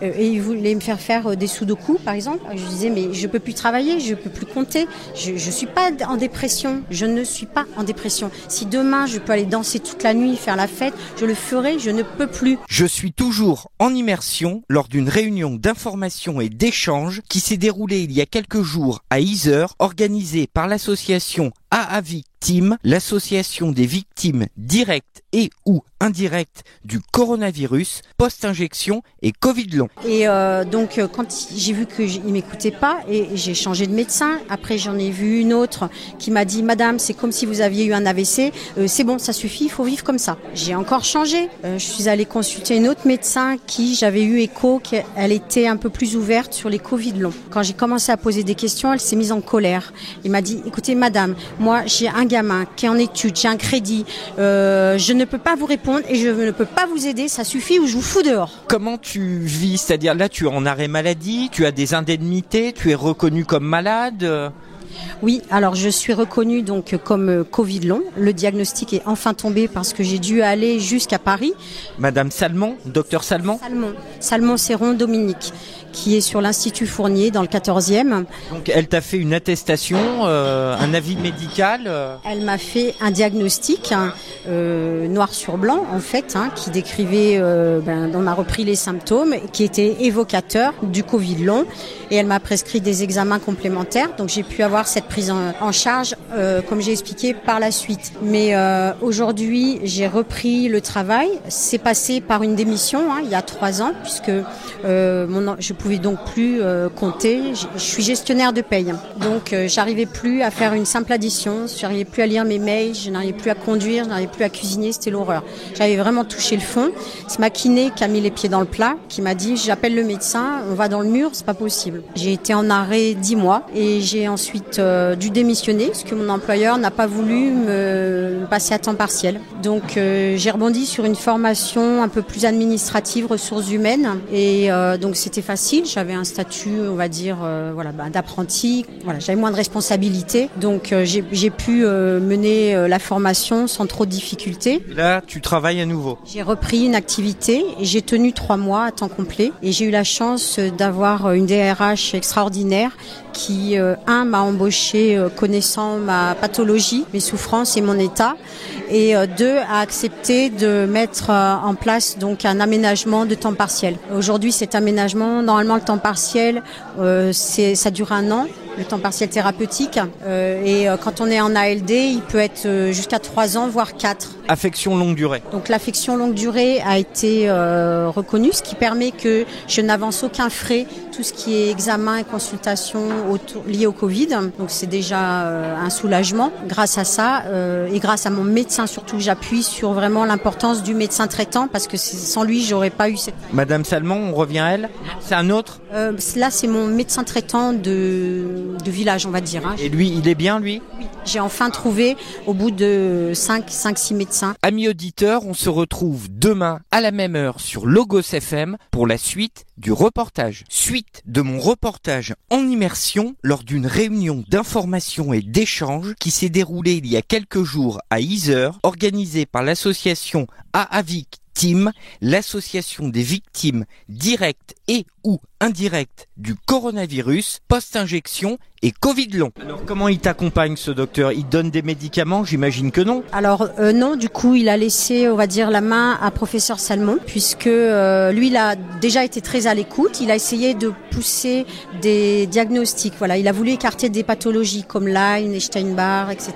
et il voulait me faire des sudoku par exemple. Je lui disais mais je peux plus travailler, je peux plus compter, je suis pas en dépression, je ne suis pas en dépression. Si demain je peux aller danser toute la nuit, faire la fête, je le ferai, je ne peux plus. Je suis toujours en immersion lors d'une réunion d'information et d'échange qui s'est déroulée il y a quelques jours à Yzeure, organisée par l'association AAVIC Team, l'association des victimes directes et ou indirectes du coronavirus, post-injection et Covid long. Et donc quand j'ai vu qu'il m'écoutait pas et j'ai changé de médecin, après j'en ai vu une autre qui m'a dit madame, c'est comme si vous aviez eu un AVC, c'est bon, ça suffit, il faut vivre comme ça. J'ai encore changé. Je suis allée consulter une autre médecin qui j'avais eu écho qu'elle était un peu plus ouverte sur les Covid longs. Quand j'ai commencé à poser des questions, elle s'est mise en colère. Elle m'a dit écoutez madame, moi j'ai un gamin qui est en études, j'ai un crédit, je ne peux pas vous répondre et je ne peux pas vous aider, ça suffit ou je vous fous dehors. Comment tu vis ? C'est-à-dire là tu es en arrêt maladie, tu as des indemnités, tu es reconnu comme malade ? Oui, alors je suis reconnue donc comme Covid long. Le diagnostic est enfin tombé parce que j'ai dû aller jusqu'à Paris. Madame Salmon, docteur Salmon ? Salmon Serron Dominique, qui est sur l'Institut Fournier dans le 14e. Donc elle t'a fait une attestation, un avis médical Elle m'a fait un diagnostic noir sur blanc en fait, qui décrivait, on a repris les symptômes, qui était évocateur du Covid long et elle m'a prescrit des examens complémentaires. Donc j'ai pu avoir cette prise en charge, comme j'ai expliqué par la suite. Mais aujourd'hui, j'ai repris le travail. C'est passé par une démission il y a 3 ans puisque je pouvais donc plus compter. Je suis gestionnaire de paye. Donc j'arrivais plus à faire une simple addition, j'arrivais plus à lire mes mails, je n'arrivais plus à conduire, je n'arrivais plus à cuisiner, c'était l'horreur. J'avais vraiment touché le fond. C'est ma kiné qui a mis les pieds dans le plat, qui m'a dit j'appelle le médecin, on va dans le mur, c'est pas possible. J'ai été en arrêt 10 mois et j'ai ensuite dû démissionner parce que mon employeur n'a pas voulu me passer à temps partiel. Donc j'ai rebondi sur une formation un peu plus administrative, ressources humaines et donc c'était facile, j'avais un statut on va dire d'apprenti, j'avais moins de responsabilités donc j'ai pu mener la formation sans trop de difficultés. Là tu travailles à nouveau. J'ai repris une activité et j'ai tenu 3 mois à temps complet et j'ai eu la chance d'avoir une DRH extraordinaire qui m'a embauché connaissant ma pathologie, mes souffrances et mon état et 2 a accepté de mettre en place donc un aménagement de temps partiel. Aujourd'hui cet aménagement, normalement le temps partiel ça dure 1 an. Le temps partiel thérapeutique et quand on est en ALD, il peut être jusqu'à 3 ans, voire 4. Affection longue durée. Donc l'affection longue durée a été reconnue, ce qui permet que je n'avance aucun frais, tout ce qui est examen et consultation lié au Covid. Donc c'est déjà un soulagement. Grâce à ça et grâce à mon médecin surtout, j'appuie sur vraiment l'importance du médecin traitant parce que sans lui, j'aurais pas eu cette... Madame Salmon, on revient à elle. C'est un autre ? Là, c'est mon médecin traitant de village, on va dire. Hein. Et lui, il est bien, lui ? Oui. J'ai enfin trouvé, au bout de 5-6 médecins. Amis auditeurs, on se retrouve demain à la même heure sur Logos FM pour la suite du reportage. Suite de mon reportage en immersion lors d'une réunion d'information et d'échange qui s'est déroulée il y a quelques jours à Yzeure, organisée par l'association AAVIC Team, l'association des victimes directes et ou indirectes du coronavirus, post-injection et Covid long. Alors comment il t'accompagne ce docteur ? Il donne des médicaments ? J'imagine que non. Alors non, du coup il a laissé, on va dire, la main à professeur Salmon, puisque lui il a déjà été très à l'écoute. Il a essayé de pousser des diagnostics. Voilà, il a voulu écarter des pathologies comme Lyme, Epstein-Barr, etc.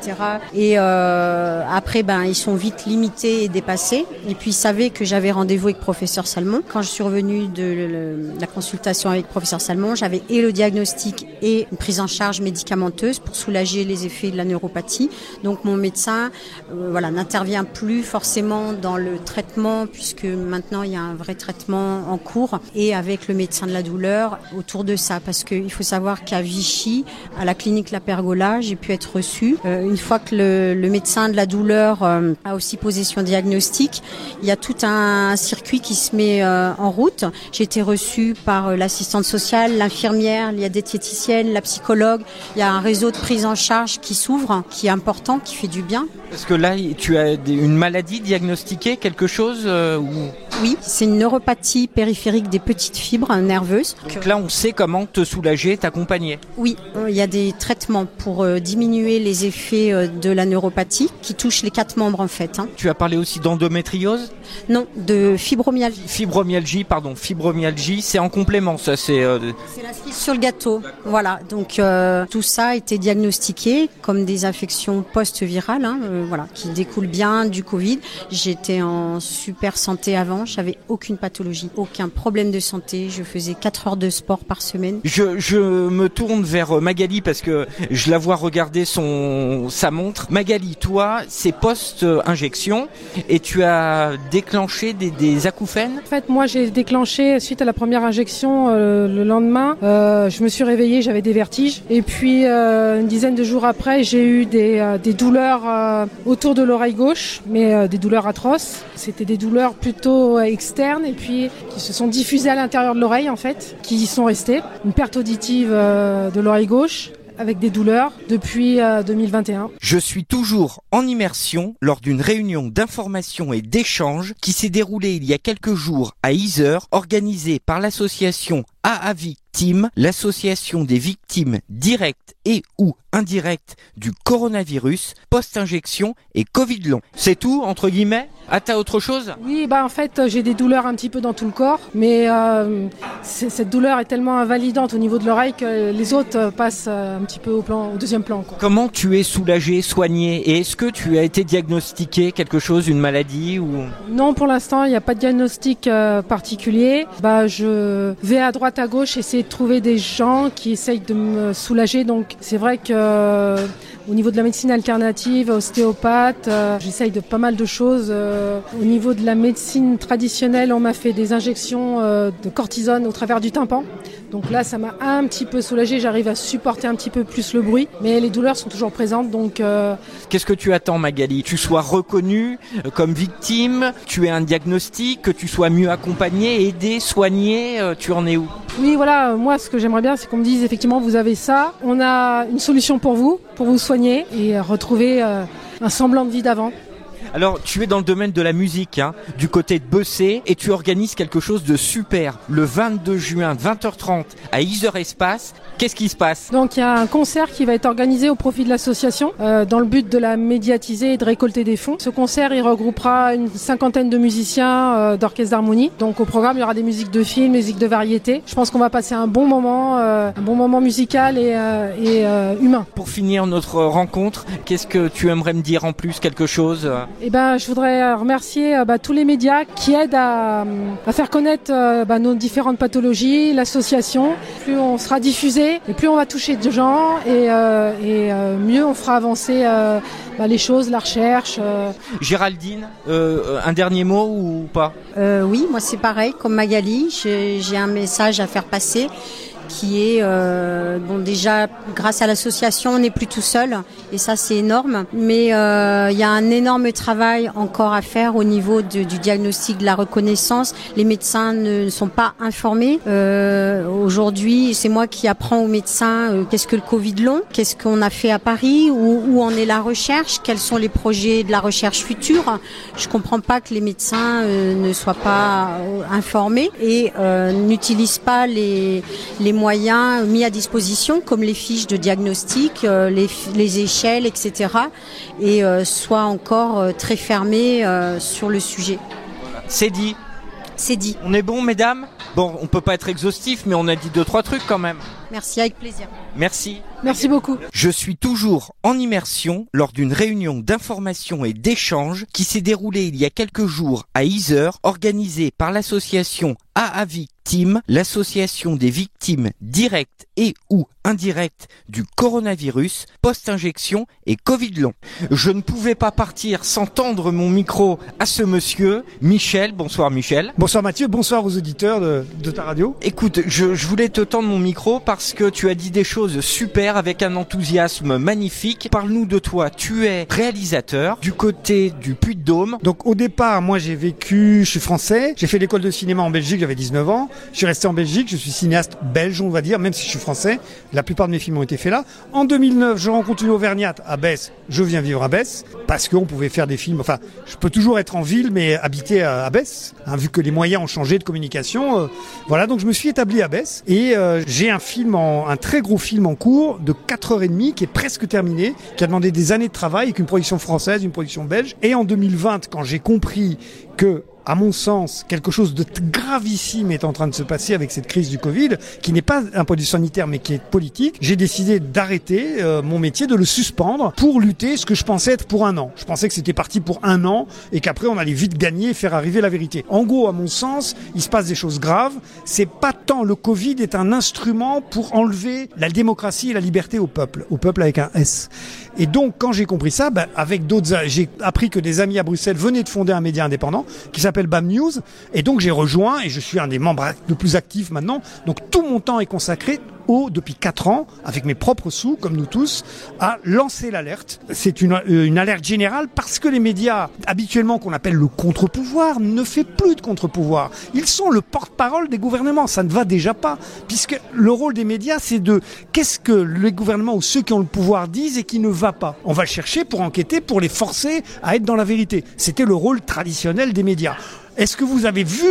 Et après ils sont vite limités et dépassés. Et puis il savait que j'avais rendez-vous avec professeur Salmon. Quand je suis revenue de la consultation avec professeur Salmon, j'avais et le diagnostic et une prise en charge médicamenteuse pour soulager les effets de la neuropathie. Donc mon médecin n'intervient plus forcément dans le traitement, puisque maintenant il y a un vrai traitement en cours, et avec le médecin de la douleur autour de ça, parce qu'il faut savoir qu'à Vichy, à la clinique La Pergola, j'ai pu être reçue. Une fois que le médecin de la douleur a aussi posé son diagnostic, il y a tout un circuit qui se met en route. J'ai été reçue par l'assistante sociale, l'infirmière, il y a des diététiciennes, la psychologue. Il y a un réseau de prise en charge qui s'ouvre, qui est important, qui fait du bien. Parce que là, tu as une maladie diagnostiquée, quelque chose Oui, c'est une neuropathie périphérique des petites fibres nerveuses. Donc là, on sait comment te soulager, t'accompagner. Oui, il y a des traitements pour diminuer les effets de la neuropathie qui touchent les 4 membres en fait. Hein. Tu as parlé aussi d'endométriose ? Non, de fibromyalgie. Fibromyalgie, c'est en complément, ça c'est... C'est la cerise sur le gâteau, voilà. Donc tout ça a été diagnostiqué comme des infections post-virales, qui découlent bien du Covid. J'étais en super santé avant, j'avais aucune pathologie, aucun problème de santé. Je faisais 4 heures de sport par semaine. Je me tourne vers Magali parce que je la vois regarder sa montre. Magali, toi, c'est post-injection et tu as déclenché des acouphènes ? En fait, moi, j'ai déclenché suite à la première injection le lendemain. Je me suis réveillée, j'avais des vertiges. Et puis, une dizaine de jours après, j'ai eu des douleurs autour de l'oreille gauche, mais des douleurs atroces. C'était des douleurs plutôt externes et puis qui se sont diffusées à l'intérieur de l'oreille, en fait, qui y sont restées. Une perte auditive de l'oreille gauche, avec des douleurs depuis 2021. Je suis toujours en immersion lors d'une réunion d'information et d'échange qui s'est déroulée il y a quelques jours à Yzeure, organisée par l'association AAVIC Team, l'association des victimes directes et ou indirectes du coronavirus, post-injection et Covid long. C'est tout, entre guillemets ? Ah, t'as autre chose ? Oui, en fait, j'ai des douleurs un petit peu dans tout le corps, mais cette douleur est tellement invalidante au niveau de l'oreille que les autres passent un petit peu au deuxième plan. Quoi. Comment tu es soulagé, soigné ? Et est-ce que tu as été diagnostiqué quelque chose, une maladie ou... Non, pour l'instant, il n'y a pas de diagnostic particulier. Je vais à droite, à gauche, essayer de trouver des gens qui essayent de me soulager. Donc, c'est vrai que au niveau de la médecine alternative, ostéopathe, j'essaye de pas mal de choses. Au niveau de la médecine traditionnelle, on m'a fait des injections de cortisone au travers du tympan. Donc là, ça m'a un petit peu soulagée. J'arrive à supporter un petit peu plus le bruit. Mais les douleurs sont toujours présentes. Donc, Qu'est-ce que tu attends, Magali ? Tu sois reconnue comme victime, tu aies un diagnostic, que tu sois mieux accompagnée, aidée, soignée, tu en es où ? Oui, voilà, moi ce que j'aimerais bien, c'est qu'on me dise effectivement vous avez ça, on a une solution pour vous soigner et retrouver un semblant de vie d'avant. Alors, tu es dans le domaine de la musique, du côté de Bessé, et tu organises quelque chose de super. Le 22 juin, 20h30, à Yzeure Espace. Qu'est-ce qui se passe ? Donc, il y a un concert qui va être organisé au profit de l'association, dans le but de la médiatiser et de récolter des fonds. Ce concert, il regroupera une 50aine de musiciens d'orchestre d'harmonie. Donc, au programme, il y aura des musiques de films, musiques de variété. Je pense qu'on va passer un bon moment musical et humain. Pour finir notre rencontre, qu'est-ce que tu aimerais me dire en plus, quelque chose ? Je voudrais remercier tous les médias qui aident à faire connaître nos différentes pathologies, l'association. Plus on sera diffusé et plus on va toucher de gens et mieux on fera avancer les choses, la recherche. Géraldine, un dernier mot ou pas? Oui, moi c'est pareil, comme Magali, j'ai un message à faire passer qui est, déjà, grâce à l'association, on n'est plus tout seul, et ça c'est énorme, mais il y a un énorme travail encore à faire au niveau du diagnostic, de la reconnaissance. Les médecins ne sont pas informés. Aujourd'hui, c'est moi qui apprends aux médecins qu'est-ce que le Covid long, qu'est-ce qu'on a fait à Paris, où en est la recherche, quels sont les projets de la recherche future. Je comprends pas que les médecins ne soient pas informés et n'utilisent pas les moyens mis à disposition, comme les fiches de diagnostic, les échelles, etc. et soient encore très fermés sur le sujet. C'est dit. C'est dit. On est bon, mesdames? Bon, on peut pas être exhaustif, mais on a dit 2-3 trucs quand même. Merci, avec plaisir. Merci. Merci beaucoup. Je suis toujours en immersion lors d'une réunion d'information et d'échange qui s'est déroulée il y a quelques jours à Yzeure, organisée par l'association AAVIC Team, l'association des victimes directes et ou indirectes du coronavirus, post-injection et Covid long. Je ne pouvais pas partir sans tendre mon micro à ce monsieur, Michel. Bonsoir Michel. Bonsoir Mathieu, bonsoir aux auditeurs de ta radio. Écoute, je voulais te tendre mon micro parce que tu as dit des choses super avec un enthousiasme magnifique. Parle-nous de toi, tu es réalisateur du côté du Puy-de-Dôme. Donc au départ, moi je suis français, j'ai fait l'école de cinéma en Belgique, j'avais 19 ans. Je suis resté en Belgique, je suis cinéaste belge, on va dire, même si je suis français. La plupart de mes films ont été faits là. En 2009, je rencontre une Auvergnate à Besse. Je viens vivre à Besse parce qu'on pouvait faire des films. Enfin, je peux toujours être en ville, mais habiter à Besse, vu que les moyens ont changé de communication. Voilà, donc je me suis établi à Besse et j'ai un très gros film en cours de 4h30 qui est presque terminé, qui a demandé des années de travail avec une production française, une production belge. Et en 2020, quand j'ai compris que, à mon sens, quelque chose de gravissime est en train de se passer avec cette crise du Covid, qui n'est pas un produit sanitaire mais qui est politique, j'ai décidé d'arrêter mon métier, de le suspendre pour lutter ce que je pensais être pour un an. Je pensais que c'était parti pour un an et qu'après on allait vite gagner et faire arriver la vérité. En gros, à mon sens, il se passe des choses graves. C'est pas tant le Covid est un instrument pour enlever la démocratie et la liberté au peuple avec un S. Et donc, quand j'ai compris ça, avec d'autres, j'ai appris que des amis à Bruxelles venaient de fonder un média indépendant qui s'appelle BAM News. Et donc, j'ai rejoint et je suis un des membres le plus actifs maintenant. Donc, tout mon temps est consacré depuis 4 ans, avec mes propres sous, comme nous tous, à lancer l'alerte. C'est une alerte générale parce que les médias, habituellement qu'on appelle le contre-pouvoir, ne fait plus de contre-pouvoir. Ils sont le porte-parole des gouvernements. Ça ne va déjà pas, puisque le rôle des médias, c'est qu'est-ce que les gouvernements ou ceux qui ont le pouvoir disent et qui ne va pas. On va le chercher pour enquêter, pour les forcer à être dans la vérité. C'était le rôle traditionnel des médias. Est-ce que vous avez vu,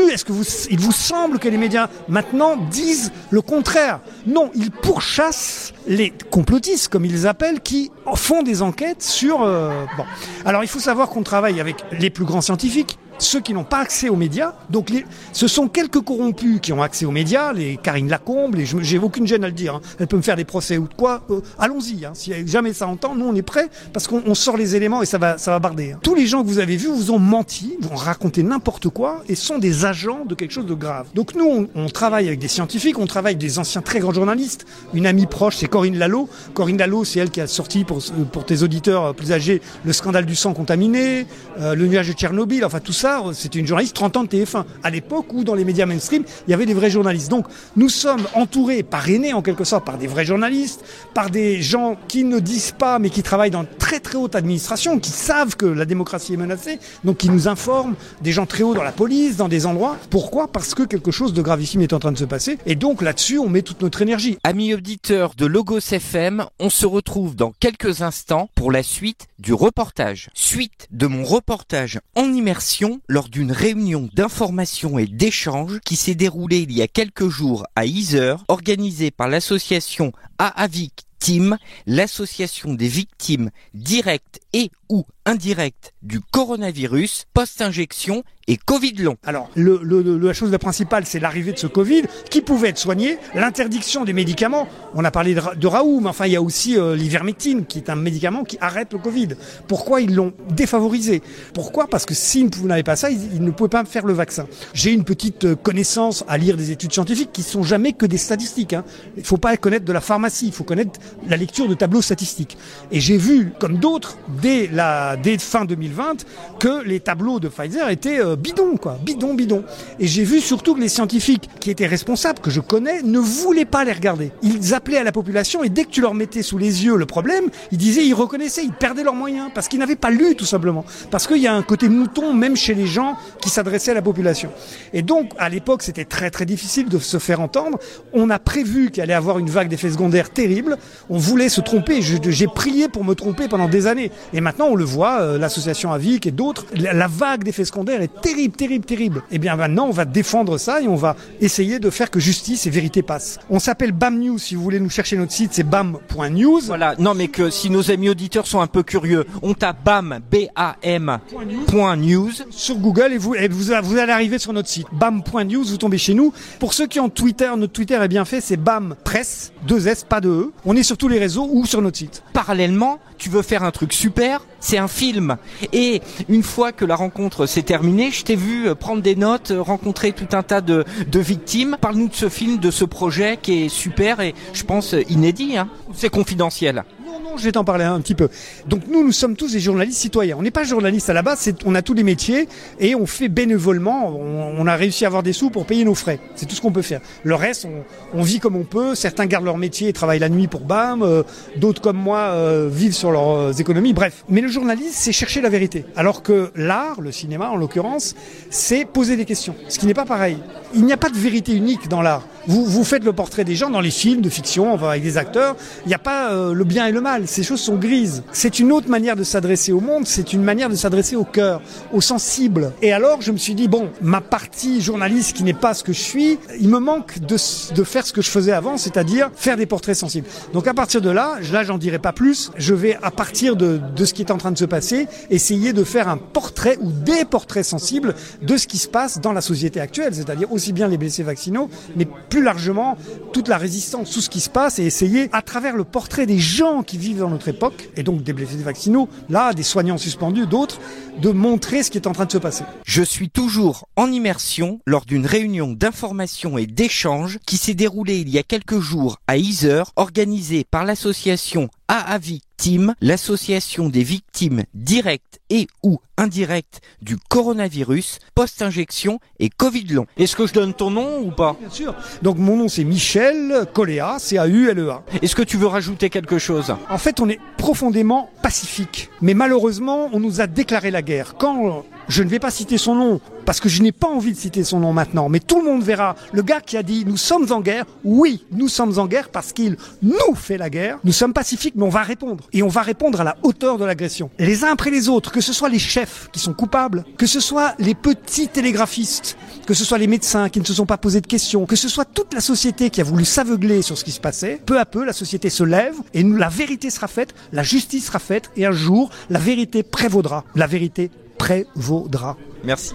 il vous semble que les médias maintenant disent le contraire? Non, ils pourchassent les complotistes, comme ils les appellent, qui font des enquêtes sur... Bon. Alors il faut savoir qu'on travaille avec les plus grands scientifiques, ceux qui n'ont pas accès aux médias. Donc ce sont quelques corrompus qui ont accès aux médias, les Karine Lacombe, j'ai aucune gêne à le dire, hein. Elle peut me faire des procès ou de quoi, allons-y, hein. Si jamais ça entend, nous on est prêts parce qu'on sort les éléments et ça va barder, hein. Tous les gens que vous avez vus vous ont menti, vous ont raconté n'importe quoi et sont des agents de quelque chose de grave. Donc nous on travaille avec des scientifiques, on travaille avec des anciens très grands journalistes. Une amie proche, c'est Corinne Lalo. Corinne Lalo, c'est elle qui a sorti pour tes auditeurs plus âgés le scandale du sang contaminé, le nuage de Tchernobyl, enfin tout ça. C'était une journaliste 30 ans de TF1, à l'époque où dans les médias mainstream, il y avait des vrais journalistes. Donc nous sommes entourés, parrainés en quelque sorte par des vrais journalistes, par des gens qui ne disent pas mais qui travaillent dans très très haute administration, qui savent que la démocratie est menacée, donc qui nous informent, des gens très hauts dans la police, dans des endroits. Pourquoi ? Parce que quelque chose de gravissime est en train de se passer et donc là-dessus on met toute notre énergie. Amis auditeurs de Logos FM, on se retrouve dans quelques instants pour la suite du reportage. Suite de mon reportage en immersion lors d'une réunion d'information et d'échange qui s'est déroulée il y a quelques jours à Yzeure, organisée par l'association AAVIC Team, l'association des victimes directes et ou indirectes du coronavirus, post-injection et Covid long. Alors, la chose la principale, c'est l'arrivée de ce Covid qui pouvait être soigné, l'interdiction des médicaments. On a parlé de Raoult, mais enfin, il y a aussi l'ivermectine, qui est un médicament qui arrête le Covid. Pourquoi ils l'ont défavorisé? Pourquoi? Parce que si vous n'avez pas ça, ils ne pouvaient pas faire le vaccin. J'ai une petite connaissance à lire des études scientifiques qui ne sont jamais que des statistiques, hein. Il ne faut pas connaître de la pharmacologie pharmacie, il faut connaître la lecture de tableaux statistiques. Et j'ai vu, comme d'autres, dès fin 2020, que les tableaux de Pfizer étaient bidons, quoi, bidons. Et j'ai vu surtout que les scientifiques qui étaient responsables, que je connais, ne voulaient pas les regarder. Ils appelaient à la population et dès que tu leur mettais sous les yeux le problème, ils reconnaissaient, ils perdaient leurs moyens parce qu'ils n'avaient pas lu tout simplement. Parce qu'il y a un côté mouton même chez les gens qui s'adressaient à la population. Et donc à l'époque c'était très très difficile de se faire entendre. On a prévu qu'il allait avoir une vague d'effets secondaires terrible. On voulait se tromper. J'ai prié pour me tromper pendant des années. Et maintenant on le voit, l'association AVIC et d'autres, la vague d'effets secondaires est terrible. Et bien maintenant on va défendre ça et on va essayer de faire que justice et vérité passent. On s'appelle BAM News, si vous voulez nous chercher notre site, c'est bam.news. Voilà, non mais que si nos amis auditeurs sont un peu curieux, on tape BAM, BAM.news sur Google et vous allez arriver sur notre site. BAM.news, vous tombez chez nous. Pour ceux qui ont Twitter, notre Twitter est bien fait, c'est BAM Presse, 2 S, pas de E. On est sur tous les réseaux ou sur notre site. Parallèlement, tu veux faire un truc super, c'est un film. Et une fois que la rencontre s'est terminée, je t'ai vu prendre des notes, rencontrer tout un tas de victimes. Parle-nous de ce film, de ce projet qui est super et je pense inédit, hein. C'est confidentiel. Non, je vais t'en parler un petit peu. Donc nous sommes tous des journalistes citoyens. On n'est pas journalistes à la base, on a tous les métiers et on fait bénévolement. On a réussi à avoir des sous pour payer nos frais. C'est tout ce qu'on peut faire. Le reste, on vit comme on peut. Certains gardent leur métier et travaillent la nuit pour BAM. D'autres comme moi vivent sur leurs économies. Bref. Mais le journalisme, c'est chercher la vérité. Alors que l'art, le cinéma en l'occurrence, c'est poser des questions. Ce qui n'est pas pareil. Il n'y a pas de vérité unique dans l'art. Vous faites le portrait des gens dans les films de fiction, enfin avec des acteurs. Il n'y a pas le bien et le mal. Ces choses sont grises. C'est une autre manière de s'adresser au monde. C'est une manière de s'adresser au cœur, au sensible. Et alors, je me suis dit, bon, ma partie journaliste qui n'est pas ce que je suis, il me manque de faire ce que je faisais avant, c'est-à-dire faire des portraits sensibles. Donc à partir de là, j'en dirai pas plus. Je vais, à partir de ce qui est en train de se passer, essayer de faire un portrait ou des portraits sensibles de ce qui se passe dans la société actuelle, c'est-à-dire aussi bien les blessés vaccinaux, mais plus largement toute la résistance, tout ce qui se passe, et essayer à travers le portrait des gens qui vivent dans notre époque, et donc des blessés vaccinaux, là, des soignants suspendus, d'autres, de montrer ce qui est en train de se passer. Je suis toujours en immersion lors d'une réunion d'information et d'échange qui s'est déroulée il y a quelques jours à Yzeure, organisée par l'association AAVIC Team, l'association des victimes directes et ou indirectes du coronavirus, post-injection et Covid long. Est-ce que je donne ton nom ou pas? Bien sûr. Donc mon nom c'est Michel Caulléa, C-A-U-L-E-A. Est-ce que tu veux rajouter quelque chose? En fait, on est profondément pacifique. Mais malheureusement, on nous a déclaré la guerre. Quand je ne vais pas citer son nom, parce que je n'ai pas envie de citer son nom maintenant, mais tout le monde verra le gars qui a dit « Nous sommes en guerre », oui, nous sommes en guerre parce qu'il nous fait la guerre. Nous sommes pacifiques, mais on va répondre. Et on va répondre à la hauteur de l'agression. Les uns après les autres, que ce soit les chefs qui sont coupables, que ce soit les petits télégraphistes, que ce soit les médecins qui ne se sont pas posés de questions, que ce soit toute la société qui a voulu s'aveugler sur ce qui se passait, peu à peu, la société se lève et la vérité sera faite, la justice sera faite et un jour, la vérité prévaudra. La vérité prévaudra. Merci.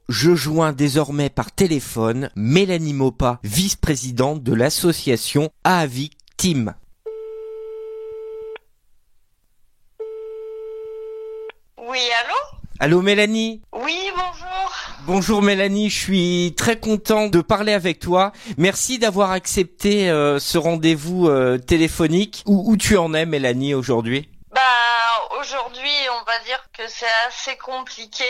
Je joins désormais par téléphone Mélanie Maupas, vice-présidente de l'association AAVIC Team. Oui, allô? Allô Mélanie? Oui, bonjour. Bonjour Mélanie, je suis très content de parler avec toi. Merci d'avoir accepté ce rendez-vous téléphonique. Où tu en es Mélanie aujourd'hui? Aujourd'hui, on va dire que c'est assez compliqué.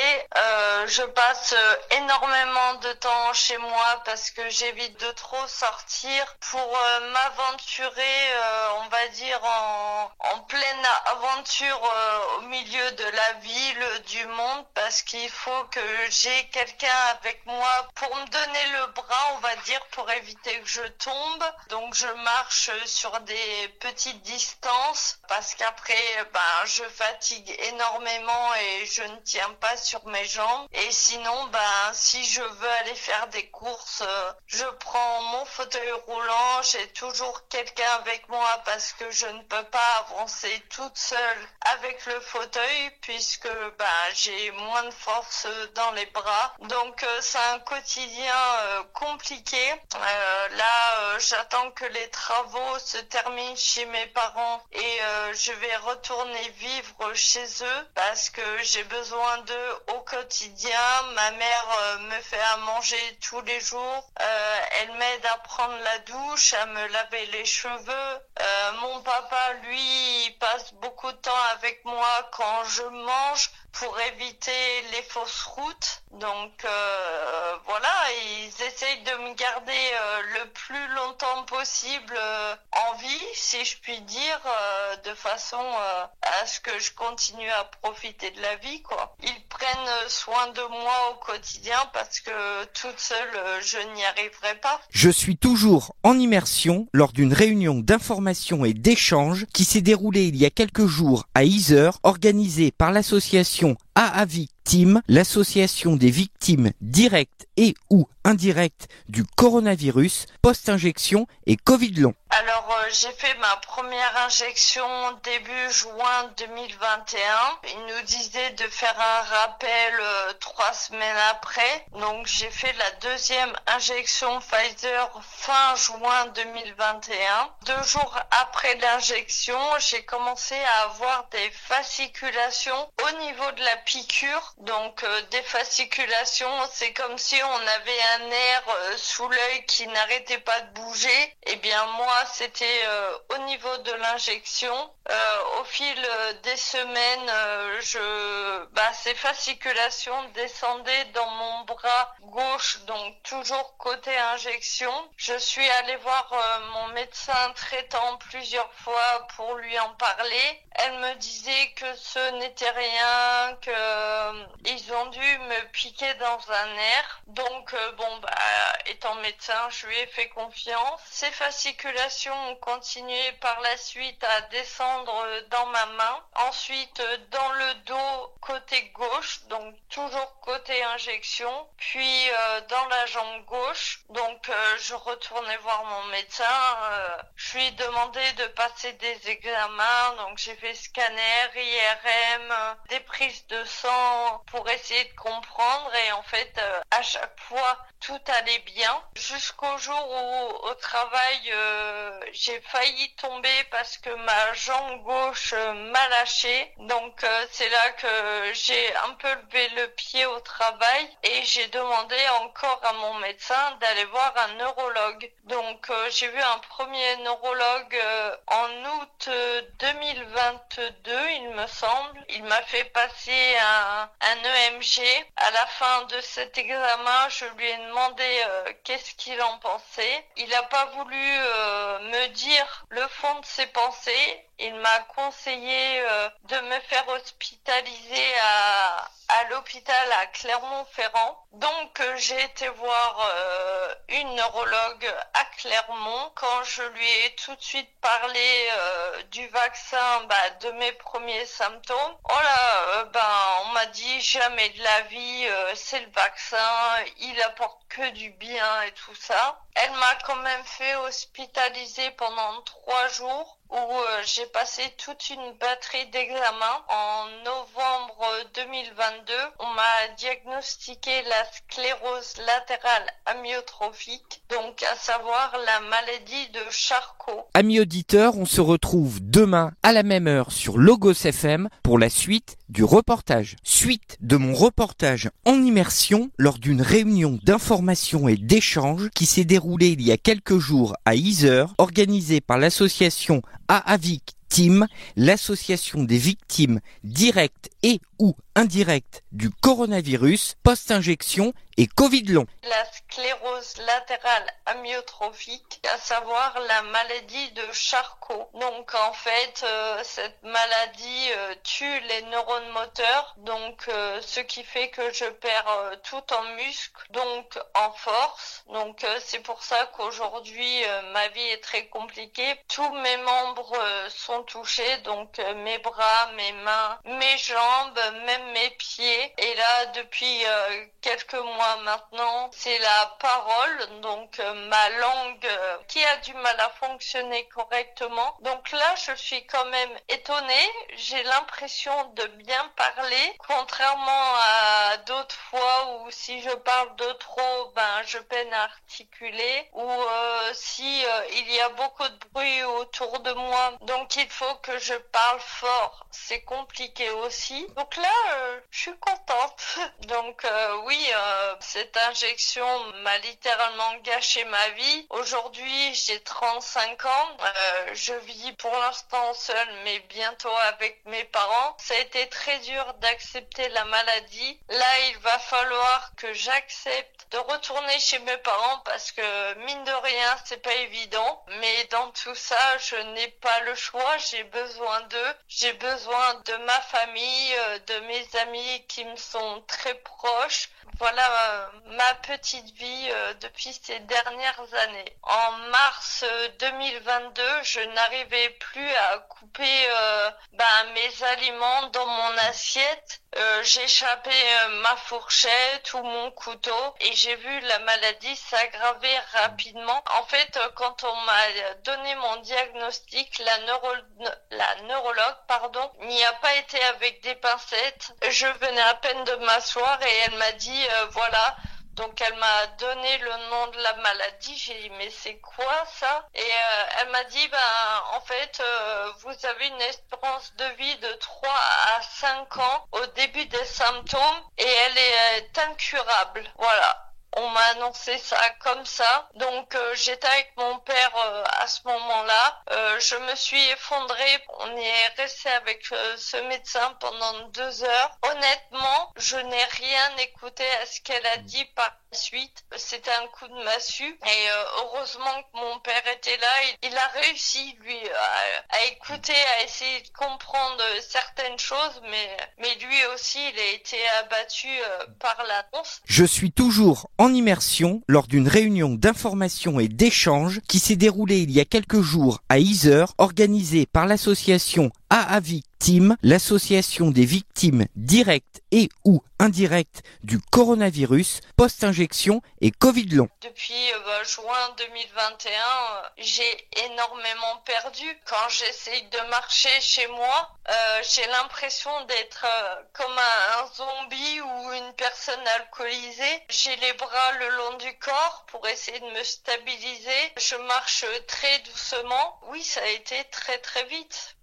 Je passe énormément de temps chez moi parce que j'évite de trop sortir pour m'aventurer, on va dire, en pleine aventure au milieu de la ville, du monde, parce qu'il faut que j'ai quelqu'un avec moi pour me donner le bras, on va dire, pour éviter que je tombe. Donc je marche sur des petites distances parce qu'après, je fatigue énormément et je ne tiens pas sur mes jambes. Et sinon, si je veux aller faire des courses, je prends mon fauteuil roulant. J'ai toujours quelqu'un avec moi parce que je ne peux pas avancer toute seule avec le fauteuil puisque j'ai moins de force dans les bras. Donc c'est un quotidien compliqué. Là, j'attends que les travaux se terminent chez mes parents et je vais retourner vivre vivre chez eux parce que j'ai besoin d'eux au quotidien. Ma mère me fait à manger tous les jours. Elle m'aide à prendre la douche, à me laver les cheveux. Mon papa, lui, il passe beaucoup de temps avec moi quand je mange pour éviter les fausses routes. Donc voilà, ils essayent de me garder le plus longtemps possible en vie, si je puis dire, de façon à ce que je continue à profiter de la vie, quoi. Ils prennent soin de moi au quotidien parce que toute seule, je n'y arriverai pas. Je suis toujours en immersion lors d'une réunion d'information et d'échange qui s'est déroulée il y a quelques jours à Yzeure, organisée par l'association AAVIC Team, l'association des victimes directes et ou indirectes du coronavirus, post-injection et Covid long. Alors, j'ai fait ma première injection début juin 2021. Ils nous disaient de faire un rappel 3 semaines après. Donc, j'ai fait la deuxième injection Pfizer fin juin 2021. 2 jours après l'injection, j'ai commencé à avoir des fasciculations au niveau de la piqûre. Donc, des fasciculations, c'est comme si on avait un nerf sous l'œil qui n'arrêtait pas de bouger. Eh bien, moi, c'était au niveau de l'injection. Au fil des semaines, ces fasciculations descendaient dans mon bras gauche, donc toujours côté injection. Je suis allée voir mon médecin traitant plusieurs fois pour lui en parler. Elle me disait que ce n'était rien, que ils ont dû me piquer dans un nerf. Donc étant médecin, je lui ai fait confiance. Ces fasciculations ont continué par la suite à descendre dans ma main. Ensuite, dans le dos côté gauche, donc toujours côté injection. Puis dans la jambe gauche. Donc je retournais voir mon médecin. Je lui ai demandé de passer des examens. Donc j'ai fait scanner, IRM, des prises de sang pour essayer de comprendre. Et en fait, à chaque fois, tout allait bien. Jusqu'au jour où, au travail, j'ai failli tomber parce que ma jambe gauche m'a lâché. Donc c'est là que j'ai un peu levé le pied au travail et j'ai demandé encore à mon médecin d'aller voir un neurologue. Donc j'ai vu un premier neurologue en août 2022, il me semble. Il m'a fait passer un EMG. À la fin de cet examen, je lui ai demandé qu'est-ce qu'il en pensait. Il n'a pas voulu me dire le fond de ses pensées. Il m'a conseillé de me faire hospitaliser à l'hôpital à Clermont-Ferrand. Donc j'ai été voir une neurologue à Clermont. Quand je lui ai tout de suite parlé du vaccin, de mes premiers symptômes, on m'a dit jamais de la vie, c'est le vaccin, il apporte que du bien et tout ça. Elle m'a quand même fait hospitaliser pendant 3 jours où j'ai passé toute une batterie d'examens. En novembre 2022, on m'a diagnostiqué la sclérose latérale amyotrophique, donc à savoir la maladie de Charcot. Amis auditeurs, on se retrouve demain à la même heure sur Logos FM pour la suite du reportage. Suite de mon reportage en immersion lors d'une réunion d'information et d'échange qui s'est déroulée il y a quelques jours à Yzeure, organisée par l'association AAVIC Team, l'association des victimes directes et ou indirectes du coronavirus, post-injection et Covid long. La sclérose latérale amyotrophique, à savoir la maladie de Charcot. Donc en fait, cette maladie tue les neurones moteurs, donc ce qui fait que je perds tout en muscle, donc en force. Donc c'est pour ça qu'aujourd'hui ma vie est très compliquée. Tous mes membres sont touchés, donc mes bras, mes mains, mes jambes, même mes pieds. Et là, depuis quelques mois maintenant, c'est la parole, donc ma langue qui a du mal à fonctionner correctement. Donc là, je suis quand même étonnée. J'ai l'impression de bien parler, contrairement à d'autres fois où si je parle de trop, je peine à articuler, ou si il y a beaucoup de bruit autour de moi, donc il faut que je parle fort. C'est compliqué aussi. Donc là, je suis contente. Donc oui, cette injection m'a littéralement gâché ma vie. Aujourd'hui, j'ai 35 ans. Je vis pour l'instant seule, mais bientôt avec mes parents. Ça a été très dur d'accepter la maladie. Là, il va falloir que j'accepte de retourner chez mes parents parce que mine de rien, c'est pas évident. Mais dans tout ça, je n'ai pas le choix. J'ai besoin d'eux. J'ai besoin de ma famille, de mes amis qui me sont très proches. Voilà ma petite vie depuis ces dernières années. En mars 2022, je n'arrivais plus à couper mes aliments dans mon assiette. J'échappais ma fourchette ou mon couteau et j'ai vu la maladie s'aggraver rapidement. En fait, quand on m'a donné mon diagnostic, la neurologue, n'y a pas été avec des pincettes. Je venais à peine de m'asseoir et elle m'a dit voilà. Donc elle m'a donné le nom de la maladie, j'ai dit mais c'est quoi ça? Et elle m'a dit en fait vous avez une espérance de vie de 3 à 5 ans au début des symptômes et elle est incurable. Voilà. On m'a annoncé ça comme ça. Donc j'étais avec mon père à ce moment-là. Je me suis effondrée. On est resté avec ce médecin pendant 2 heures. Honnêtement, je n'ai rien écouté à ce qu'elle a dit par la suite. C'était un coup de massue. Et heureusement que mon père était là. Il a réussi, lui, à écouter, à essayer de comprendre certaines choses. Mais lui aussi, il a été abattu par l'annonce. Je suis toujours en immersion lors d'une réunion d'information et d'échange qui s'est déroulée il y a quelques jours à Yzeure, organisée par l'association AAVIC Team, l'association des victimes directes et ou indirectes du coronavirus, post-injection et Covid long. Depuis juin 2021, j'ai énormément perdu. Quand j'essaye de marcher chez moi, j'ai l'impression d'être comme un zombie ou une personne alcoolisée. J'ai les bras le long du corps pour essayer de me stabiliser. Je marche très doucement. Oui, ça a été très très vite.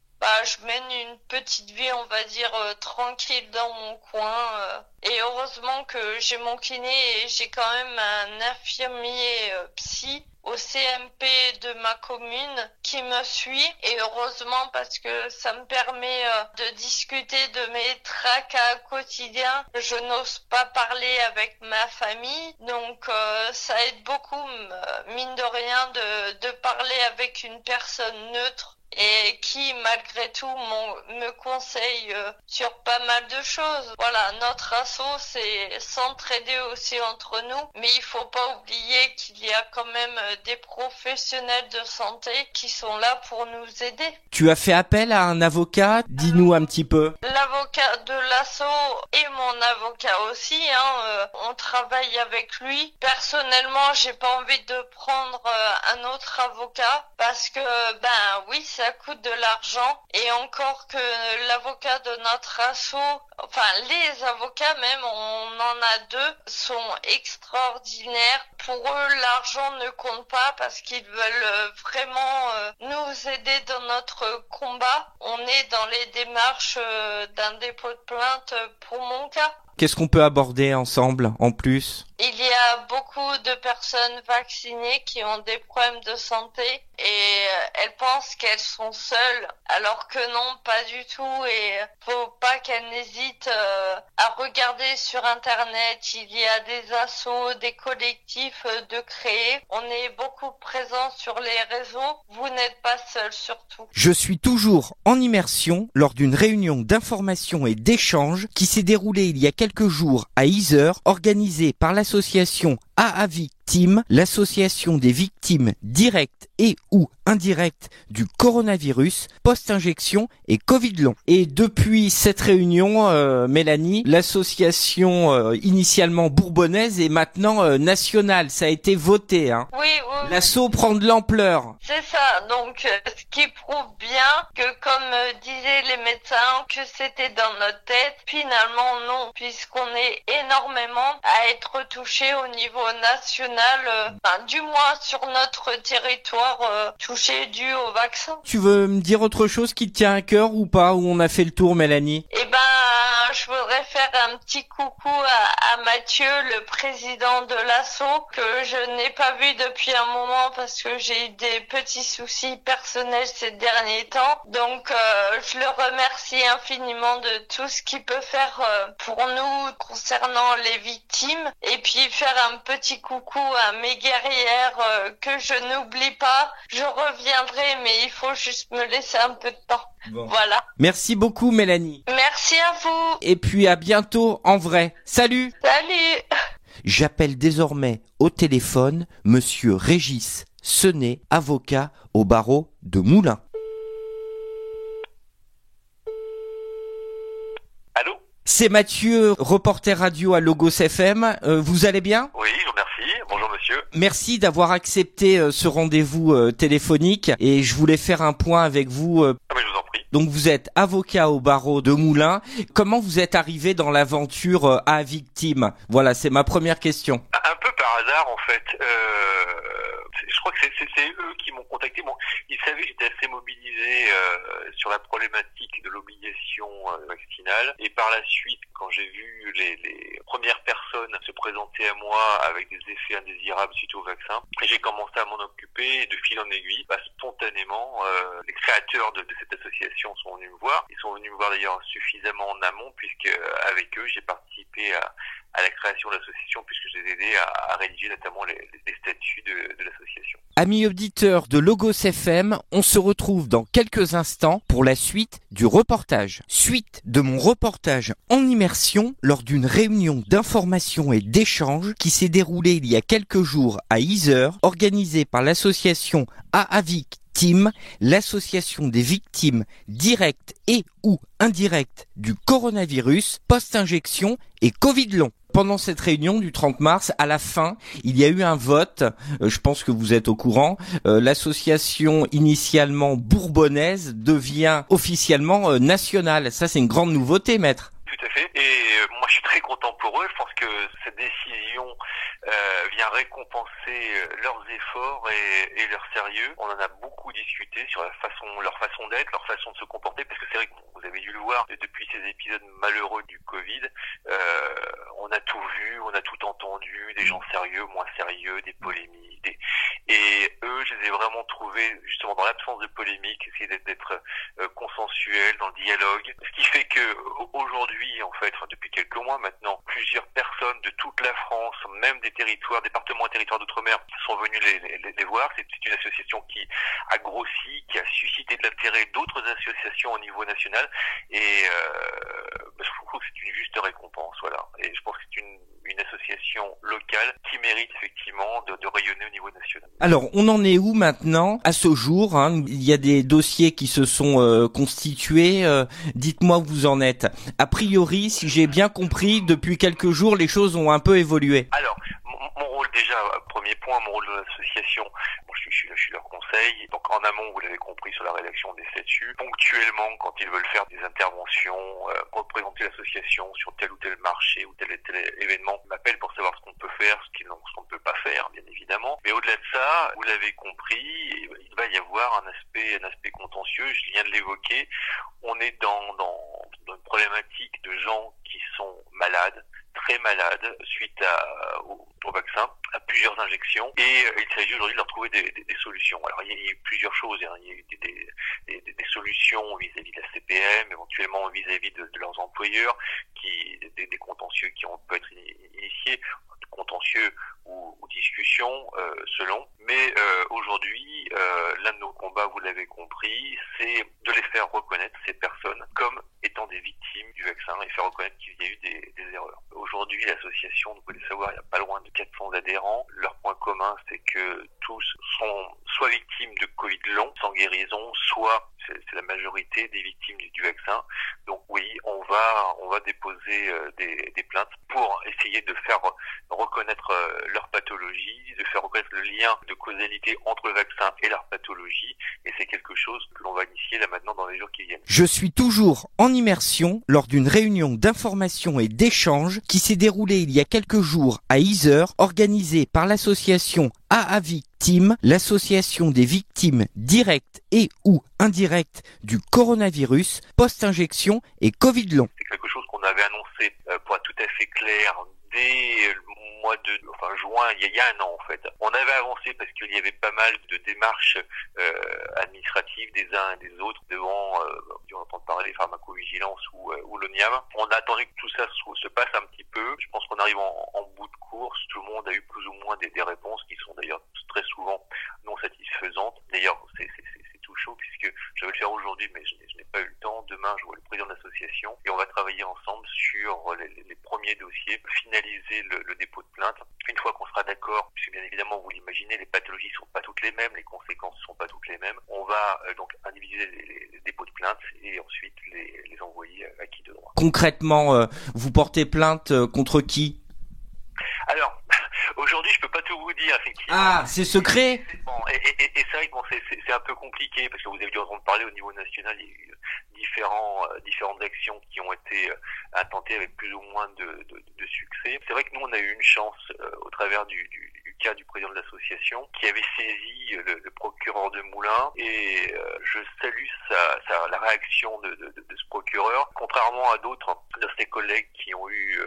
Je mène une petite vie, on va dire, tranquille dans mon coin. Et heureusement que j'ai mon kiné et j'ai quand même un infirmier psy au CMP de ma commune qui me suit. Et heureusement parce que ça me permet de discuter de mes tracas quotidiens. Je n'ose pas parler avec ma famille. Donc ça aide beaucoup, mine de rien, de parler avec une personne neutre. Et qui, malgré tout, me conseille sur pas mal de choses. Voilà, notre asso, c'est s'entraider aussi entre nous. Mais il faut pas oublier qu'il y a quand même des professionnels de santé qui sont là pour nous aider. Tu as fait appel à un avocat? Dis-nous un petit peu. L'avocat de l'asso et mon avocat aussi, on travaille avec lui. Personnellement, j'ai pas envie de prendre un autre avocat parce que, oui, ça coûte de l'argent et encore que l'avocat de notre asso, les avocats même, on en a 2, sont extraordinaires. Pour eux, l'argent ne compte pas parce qu'ils veulent vraiment nous aider dans notre combat. On est dans les démarches d'un dépôt de plainte pour mon cas. Qu'est-ce qu'on peut aborder ensemble en plus? Il y a beaucoup de personnes vaccinées qui ont des problèmes de santé et elles pensent qu'elles sont seules, alors que non, pas du tout. Et faut pas qu'elles n'hésitent à regarder sur Internet. Il y a des assos, des collectifs de créer. On est beaucoup présents sur les réseaux. Vous n'êtes pas seuls surtout. Je suis toujours en immersion lors d'une réunion d'information et d'échange qui s'est déroulée il y a quelques jours à Yzeure, organisée par l'association AAVIC Team, l'association des victimes directes et ou indirectes du coronavirus, post-injection et Covid long. Et depuis cette réunion, Mélanie, l'association initialement bourbonnaise est maintenant nationale. Ça a été voté. Hein. Oui. L'assaut prend de l'ampleur. C'est ça, donc ce qui prouve bien que comme disaient les médecins, que c'était dans notre tête, finalement non, puisqu'on est énormément à être touché au niveau national, du moins sur notre territoire touché dû au vaccin. Tu veux me dire autre chose qui te tient à cœur ou pas, où on a fait le tour, Mélanie? Je voudrais faire un petit coucou à Mathieu, le président de l'asso, que je n'ai pas vu depuis un moment parce que j'ai eu des petits soucis personnels ces derniers temps. Donc je le remercie infiniment de tout ce qu'il peut faire pour nous concernant les victimes. Et puis faire un petit coucou à mes guerrières que je n'oublie pas. Je reviendrai, mais il faut juste me laisser un peu de temps. Bon. Voilà. Merci beaucoup, Mélanie. Merci à vous. Et puis à bientôt en vrai. Salut. Salut. J'appelle désormais au téléphone Monsieur Régis Senet, avocat au barreau de Moulins. Allô ? C'est Mathieu, reporter radio à Logos FM. Vous allez bien ? Oui, je vous remercie. Bonjour monsieur. Merci d'avoir accepté ce rendez-vous téléphonique et je voulais faire un point avec vous. Mais je vous en prie. Donc vous êtes avocat au barreau de Moulins. Comment vous êtes arrivé dans l'aventure à victime ? Voilà, c'est ma première question. Un peu par hasard en fait. Je crois que c'est eux qui m'ont contacté. Bon, ils savaient que j'étais assez mobilisé sur la problématique de l'obligation vaccinale. Et par la suite, quand j'ai vu les premières personnes se présenter à moi avec des effets indésirables suite au vaccin, j'ai commencé à m'en occuper et de fil en aiguille, spontanément, les créateurs de cette association sont venus me voir. Ils sont venus me voir d'ailleurs suffisamment en amont puisque avec eux, j'ai participé à la création de l'association puisque je les ai aidés à rédiger notamment les statuts de l'association. Amis auditeurs de Logos FM, on se retrouve dans quelques instants pour la suite du reportage. Suite de mon reportage en immersion lors d'une réunion d'information et d'échange qui s'est déroulée il y a quelques jours à Yzeure, organisée par l'association AAVIC Team, l'association des victimes directes et ou indirectes du coronavirus, post-injection et Covid long. Pendant cette réunion du 30 mars, à la fin, il y a eu un vote, je pense que vous êtes au courant, l'association initialement bourbonnaise devient officiellement nationale. Ça, c'est une grande nouveauté, maître. Tout à fait. Et moi, je suis très content pour eux. Je pense que cette décision vient récompenser leurs efforts et leur sérieux. On en a beaucoup discuté sur leur façon d'être, leur façon de se comporter, parce que c'est vrai que vous avez dû le voir depuis ces épisodes malheureux du Covid. On a tout vu, on a tout entendu, des gens sérieux, moins sérieux, des polémiques. Et eux, je les ai vraiment trouvés justement dans l'absence de polémique, essayer d'être consensuels dans le dialogue. Ce qui fait que aujourd'hui, en fait, depuis quelques mois maintenant, plusieurs personnes de toute la France, même des territoires, départements et territoires d'outre-mer, sont venus les voir. C'est une association qui a grossi, qui a suscité de l'intérêt d'autres associations au niveau national. Et je trouve que c'est une juste récompense, voilà. Et je pense que c'est une association locale qui mérite effectivement de rayonner au niveau national. Alors, on en est où maintenant à ce jour, hein? Il y a des dossiers qui se sont constitués. Dites-moi où vous en êtes. A priori, si j'ai bien compris, depuis quelques jours, les choses ont un peu évolué. Alors, mon rôle déjà, premier point, mon rôle de l'association, je suis leur conseil. Donc en amont, vous l'avez compris, sur la rédaction des statuts. Ponctuellement, quand ils veulent faire des interventions, représenter l'association sur tel ou tel marché ou tel événement, ils m'appellent pour savoir ce qu'on peut faire, ce qu'on ne peut pas faire, bien évidemment. Mais au-delà de ça, vous l'avez compris, il va y avoir un aspect contentieux, je viens de l'évoquer. On est dans une problématique de gens qui sont malades, très malades, suite au vaccin, à plusieurs injections, et il s'agit aujourd'hui de leur trouver des solutions. Alors il y a eu plusieurs choses, hein. Il y a eu des solutions vis-à-vis de la CPM, éventuellement vis-à-vis de leurs employeurs, des contentieux qui ont pu être initiés, contentieux ou discussions selon. Mais aujourd'hui, l'un de nos combats, vous l'avez compris, c'est de les faire reconnaître, ces personnes, comme étant des victimes du vaccin, et faire reconnaître qu'il y a eu des erreurs. Aujourd'hui, l'association, vous pouvez le savoir, il y a pas loin de 400 adhérents. Leur point commun, c'est que tous sont soit victimes de Covid long, sans guérison, soit c'est la majorité des victimes du vaccin. Donc oui, on va déposer des plaintes pour essayer de faire reconnaître leur pathologie, de faire reconnaître le lien de causalité entre le vaccin et leur pathologie, et c'est quelque chose que l'on va initier là maintenant dans les jours qui viennent. Je suis toujours en immersion lors d'une réunion d'information et d'échange qui s'est déroulée il y a quelques jours à Yzeure, organisée par l'association AAVIC Team, l'association des victimes directes et ou indirectes du coronavirus, post-injection et Covid long. C'est quelque chose qu'on avait annoncé, pour être tout à fait clair, dès le mois de juin, il y a un an en fait. On avait avancé parce qu'il y avait pas mal de démarches administratives des uns et des autres devant, on entend parler, pharmacovigilance ou l'ONIAM. On a attendu que tout ça se passe un petit peu. Je pense qu'on arrive en bout de course. Tout le monde a eu plus ou moins des réponses qui sont d'ailleurs très souvent non satisfaisantes. D'ailleurs, c'est tout chaud puisque je vais le faire aujourd'hui, mais je n'ai pas eu le temps. Demain, je vois le président de l'association et on va travailler ensemble sur les premiers dossiers, finaliser le dépôt de plainte. Une fois qu'on sera d'accord, puisque bien évidemment, vous l'imaginez, les pathologies sont pas toutes les mêmes, les conséquences sont pas toutes les mêmes. On va donc individualiser les dépôts de plainte et ensuite les envoyer à qui de droit. Concrètement, vous portez plainte contre qui ? Alors, aujourd'hui, je peux pas tout vous dire, effectivement. Ah, c'est secret. Bon, et c'est vrai que c'est un peu compliqué parce que vous avez dû entendre parler au niveau national, il y a eu différentes actions qui ont été intentées avec plus ou moins de succès. C'est vrai que nous, on a eu une chance au travers du cas du président de l'association qui avait saisi le procureur de Moulins et je salue la réaction de ce procureur. Contrairement à d'autres de ses collègues qui ont eu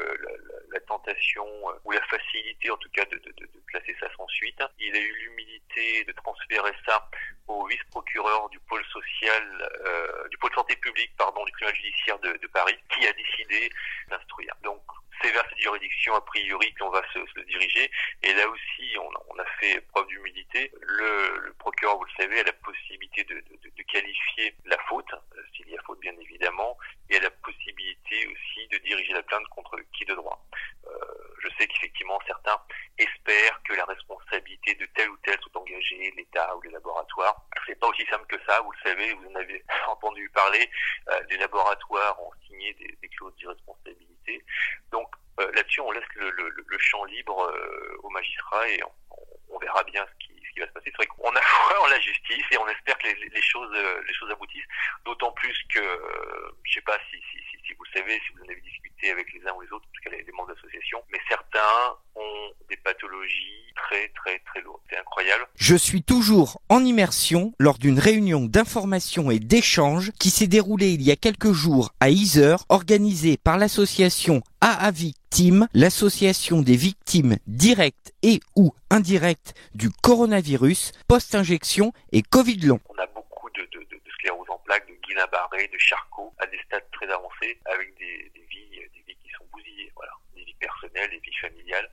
la tentation ou la facilité en tout cas de classer ça sans suite, il a eu l'humilité de transférer ça au vice-procureur du pôle social, du pôle santé publique, du tribunal judiciaire de Paris, qui a décidé d'instruire. Donc, c'est vers cette juridiction, a priori, qu'on va se diriger. Et là aussi, on a fait preuve d'humilité. Le procureur, vous le savez, a la possibilité de qualifier la faute, s'il y a faute, bien évidemment, et a la possibilité aussi de diriger la plainte contre qui de droit. Je sais qu'effectivement, certains espèrent que la responsabilité de tel ou tel soit engagée, l'État ou les laboratoires. C'est pas aussi simple que ça, vous le savez, vous en avez entendu parler. Les laboratoires ont signé des clauses d'irresponsabilité. Donc là-dessus, on laisse le champ libre aux magistrats et on verra bien ce qui va se passer. C'est vrai qu'on a foi en la justice et on espère que les choses aboutissent. D'autant plus que, je sais pas si vous le savez, si vous en avez discuté avec les uns ou les autres, en tout cas les membres d'association, mais certains ont des pathologies très très très lourdes. C'est incroyable. Je suis toujours en immersion lors d'une réunion d'information et d'échange qui s'est déroulée il y a quelques jours à Yzeure, organisée par l'association AAVIC Team, l'association des victimes directes et ou indirectes du coronavirus, post-injection et Covid long. On a beaucoup de sclérose en plaques, de Guillain-Barré, de Charcot, à des stades très avancés, avec des vies qui sont bousillées, voilà, des vies personnelles, des vies familiales.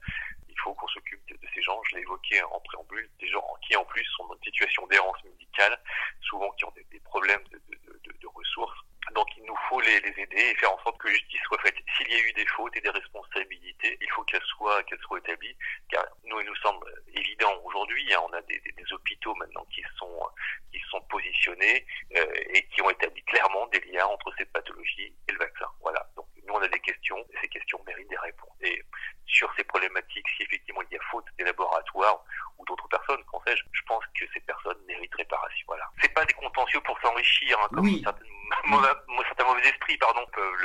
Il faut qu'on s'occupe de ces gens, je l'ai évoqué en préambule, des gens qui en plus sont dans une situation d'errance médicale, souvent qui ont des problèmes de ressources. Donc il nous faut les aider et faire en sorte que justice soit faite. S'il y a eu des fautes et des responsabilités, il faut qu'elles soient établies, car il nous semble évident aujourd'hui, on a des hôpitaux maintenant qui sont positionnés et qui ont établi clairement des liens entre ces pathologies et le vaccin. Voilà. Donc nous on a des questions et ces questions méritent des réponses. Et sur ces problématiques, si effectivement il y a faute des laboratoires ou d'autres personnes, qu'en sais-je, je pense que ces personnes méritent réparation. Voilà. C'est pas des contentieux pour s'enrichir, comme certains mauvais esprits, peuvent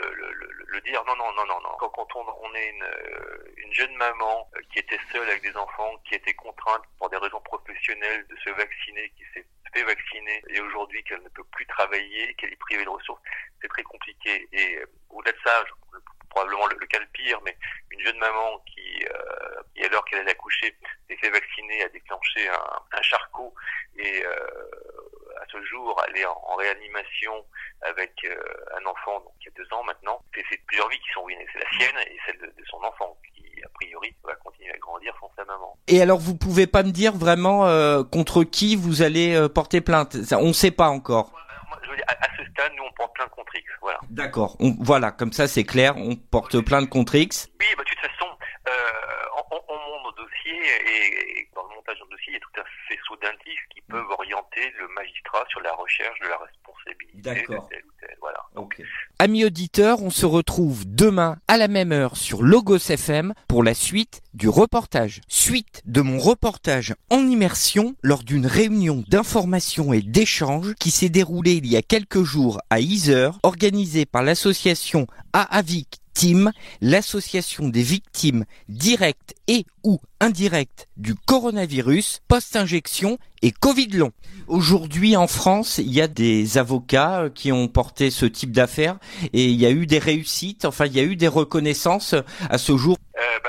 le dire. Non. Quand on est une jeune maman qui était seule avec des enfants, qui était contrainte pour des raisons professionnelles de se vacciner, qui s'est fait vacciner et aujourd'hui qu'elle ne peut plus travailler, qu'elle est privée de ressources, c'est très compliqué. Et au-delà de ça, probablement le cas le pire, mais une jeune maman qui à l'heure qu'elle allait accoucher, s'est fait vacciner, a déclenché un Charcot et à ce jour, elle est en réanimation avec un enfant qui a 2 ans maintenant. C'est plusieurs vies qui sont ruinées. C'est la sienne et celle de son enfant qui, a priori, va continuer à grandir sans sa maman. Et alors, vous pouvez pas me dire vraiment contre qui vous allez porter plainte? Ça, on ne sait pas encore. Je veux dire, à ce stade, nous, on porte plainte contre X. Voilà. D'accord. Voilà, comme ça, c'est clair. On porte plainte contre X. Oui, de toute façon, on monte nos dossiers dossier et dans le montage d'un dossier, il y a tout un faisceau d'indices qui peuvent orienter le magistrat sur la recherche de la responsabilité de tel ou tel. Voilà. Donc, Amis auditeurs, on se retrouve demain à la même heure sur Logos FM pour la suite du reportage. Suite de mon reportage en immersion lors d'une réunion d'information et d'échange qui s'est déroulée il y a quelques jours à Yzeure, organisée par l'association AAVIC Team, l'association des victimes directes et ou indirectes du coronavirus, post-injection et Covid long. Aujourd'hui en France, il y a des avocats qui ont porté ce type d'affaires et il y a eu des réussites, enfin il y a eu des reconnaissances à ce jour.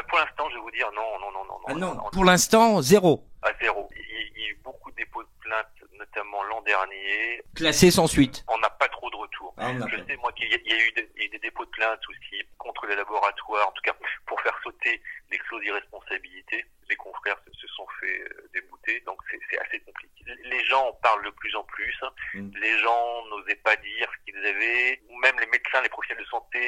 Pour l'instant, je vais vous dire non. Pour l'instant, zéro. À zéro. Il y a eu beaucoup de dépôts de plaintes, notamment l'an dernier. Classé sans suite. On n'a pas trop de retours. Je sais, moi, qu'il y a eu des dépôts de plaintes aussi contre les laboratoires, en tout cas pour faire sauter les clauses d'irresponsabilité. Les confrères se sont fait débouter, donc c'est assez compliqué. Les gens en parlent de plus en plus. Les gens n'osaient pas dire ce qu'ils avaient, ou même les médecins, les professionnels de santé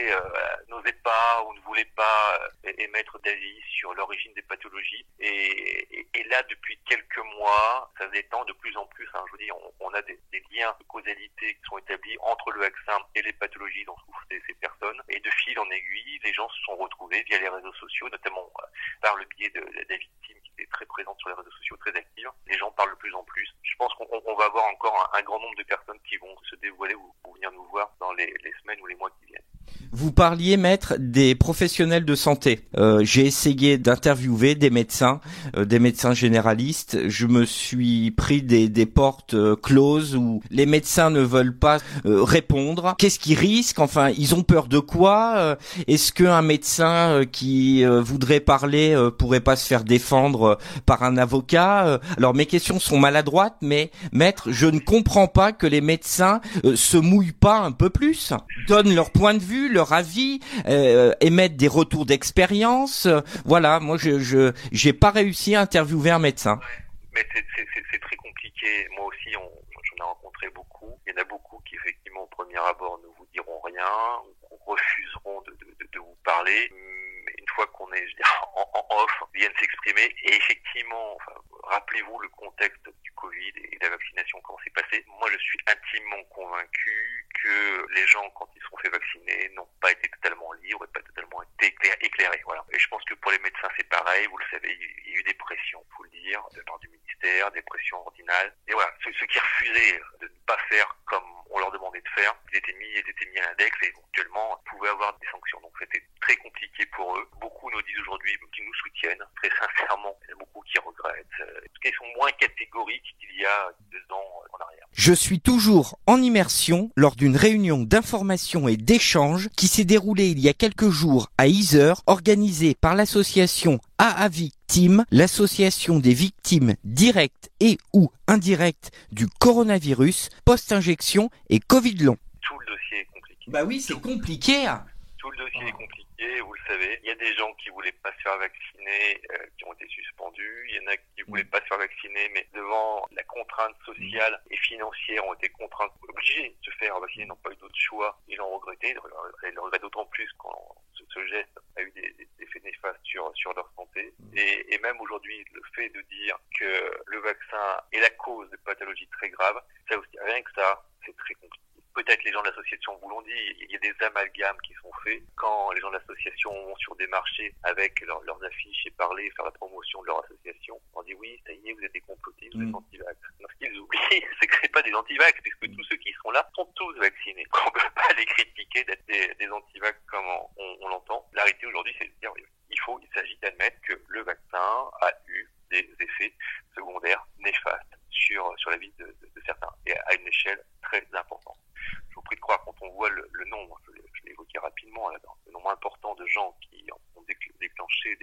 n'osaient pas ou ne voulaient pas émettre d'avis sur l'origine des pathologies. Et là, depuis quelques mois, ça se détend de plus en plus. Je veux dire, on a des liens de causalité qui sont établis entre le vaccin et les pathologies dont souffrent ces personnes. Et de fil en aiguille, les gens se sont retrouvés via les réseaux sociaux, notamment par le biais des victimes qui étaient très présentes sur les réseaux sociaux, très actives. Les gens parlent de plus en plus. Je pense qu'on va avoir encore un grand nombre de personnes qui vont se dévoiler ou venir nous voir dans les semaines ou les mois qui viennent. Vous parliez, maître, des professionnels de santé. J'ai essayé d'interviewer des médecins généralistes. Je me suis pris des portes closes où les médecins ne veulent pas répondre. Qu'est-ce qu'ils risquent? Enfin, ils ont peur de quoi? Est-ce qu'un médecin qui voudrait parler pourrait pas se faire défendre par un avocat? Alors, mes questions sont maladroites, mais maître, je ne comprends pas que les médecins se mouillent pas un peu plus, donnent leur point de vue, leur avis, émettent des retours d'expérience. Voilà, moi j'ai pas réussi à interviewer un médecin. Mais c'est très compliqué. Moi aussi, j'en ai rencontré beaucoup. Il y en a beaucoup qui effectivement au premier abord ne vous diront rien, ou refuseront de vous parler. Mais une fois qu'on est, je veux dire, en off, viennent s'exprimer. Et effectivement, rappelez-vous le contexte du Covid et de la vaccination, comment c'est passé. Moi, je suis intimement convaincu que les gens, quand ils se sont fait vacciner, n'ont pas été totalement libres et pas totalement été éclairés. Voilà. Et je pense que pour les médecins, c'est pareil. Vous le savez, il y a eu des pressions, faut le dire, de la part du ministère, des pressions ordinales. Et voilà, ceux qui refusaient de ne pas faire comme on leur demandait de faire, ils étaient mis à l'index et éventuellement pouvaient avoir des sanctions. Donc c'était très compliqué pour eux. Beaucoup nous disent aujourd'hui qu'ils nous soutiennent. Très sincèrement, il y en a beaucoup qui regrettent. En tout cas, ils sont moins catégoriques qu'il y a 2 ans en arrière. Je suis toujours en immersion lors d'une réunion d'information et d'échange qui s'est déroulée il y a quelques jours à Yzeure, organisée par l'association AAVIC Team, l'association des victimes directes et ou indirectes du coronavirus, post-injection et Covid long. Tout le dossier est compliqué. Bah oui, c'est compliqué. Tout le dossier est compliqué, vous le savez. Il y a des gens qui voulaient pas se faire vacciner, qui ont été suspendus. Il y en a qui voulaient pas se faire vacciner, mais devant la contrainte sociale et financière, ont été contraints, obligés de se faire vacciner, n'ont pas eu d'autre choix. Ils l'ont regretté. Ils le regrettent d'autant plus quand ce geste a eu des effets néfastes sur leur santé. Et même aujourd'hui, le fait de dire que le vaccin est la cause de pathologies très graves, ça aussi, rien que ça, c'est très compliqué. Peut-être les gens de l'association vous l'ont dit, il y a des amalgames qui sont faits. Quand les gens de l'association vont sur des marchés avec leurs affiches et parler, faire la promotion de leur association, on dit oui, ça y est, vous êtes des complotistes, vous êtes anti-vax. Non, ce qu'ils oublient, c'est que c'est pas des anti-vax, puisque tous ceux qui sont là sont tous vaccinés. On ne peut pas les critiquer d'être des anti-vax comme on l'entend. La réalité aujourd'hui, c'est de dire il s'agit d'admettre que le vaccin a eu des effets secondaires néfastes sur la vie de certains, et à une échelle très importante. Je vous prie de croire, quand on voit le nombre, je l'ai évoqué rapidement, le nombre important de gens qui ont déclenché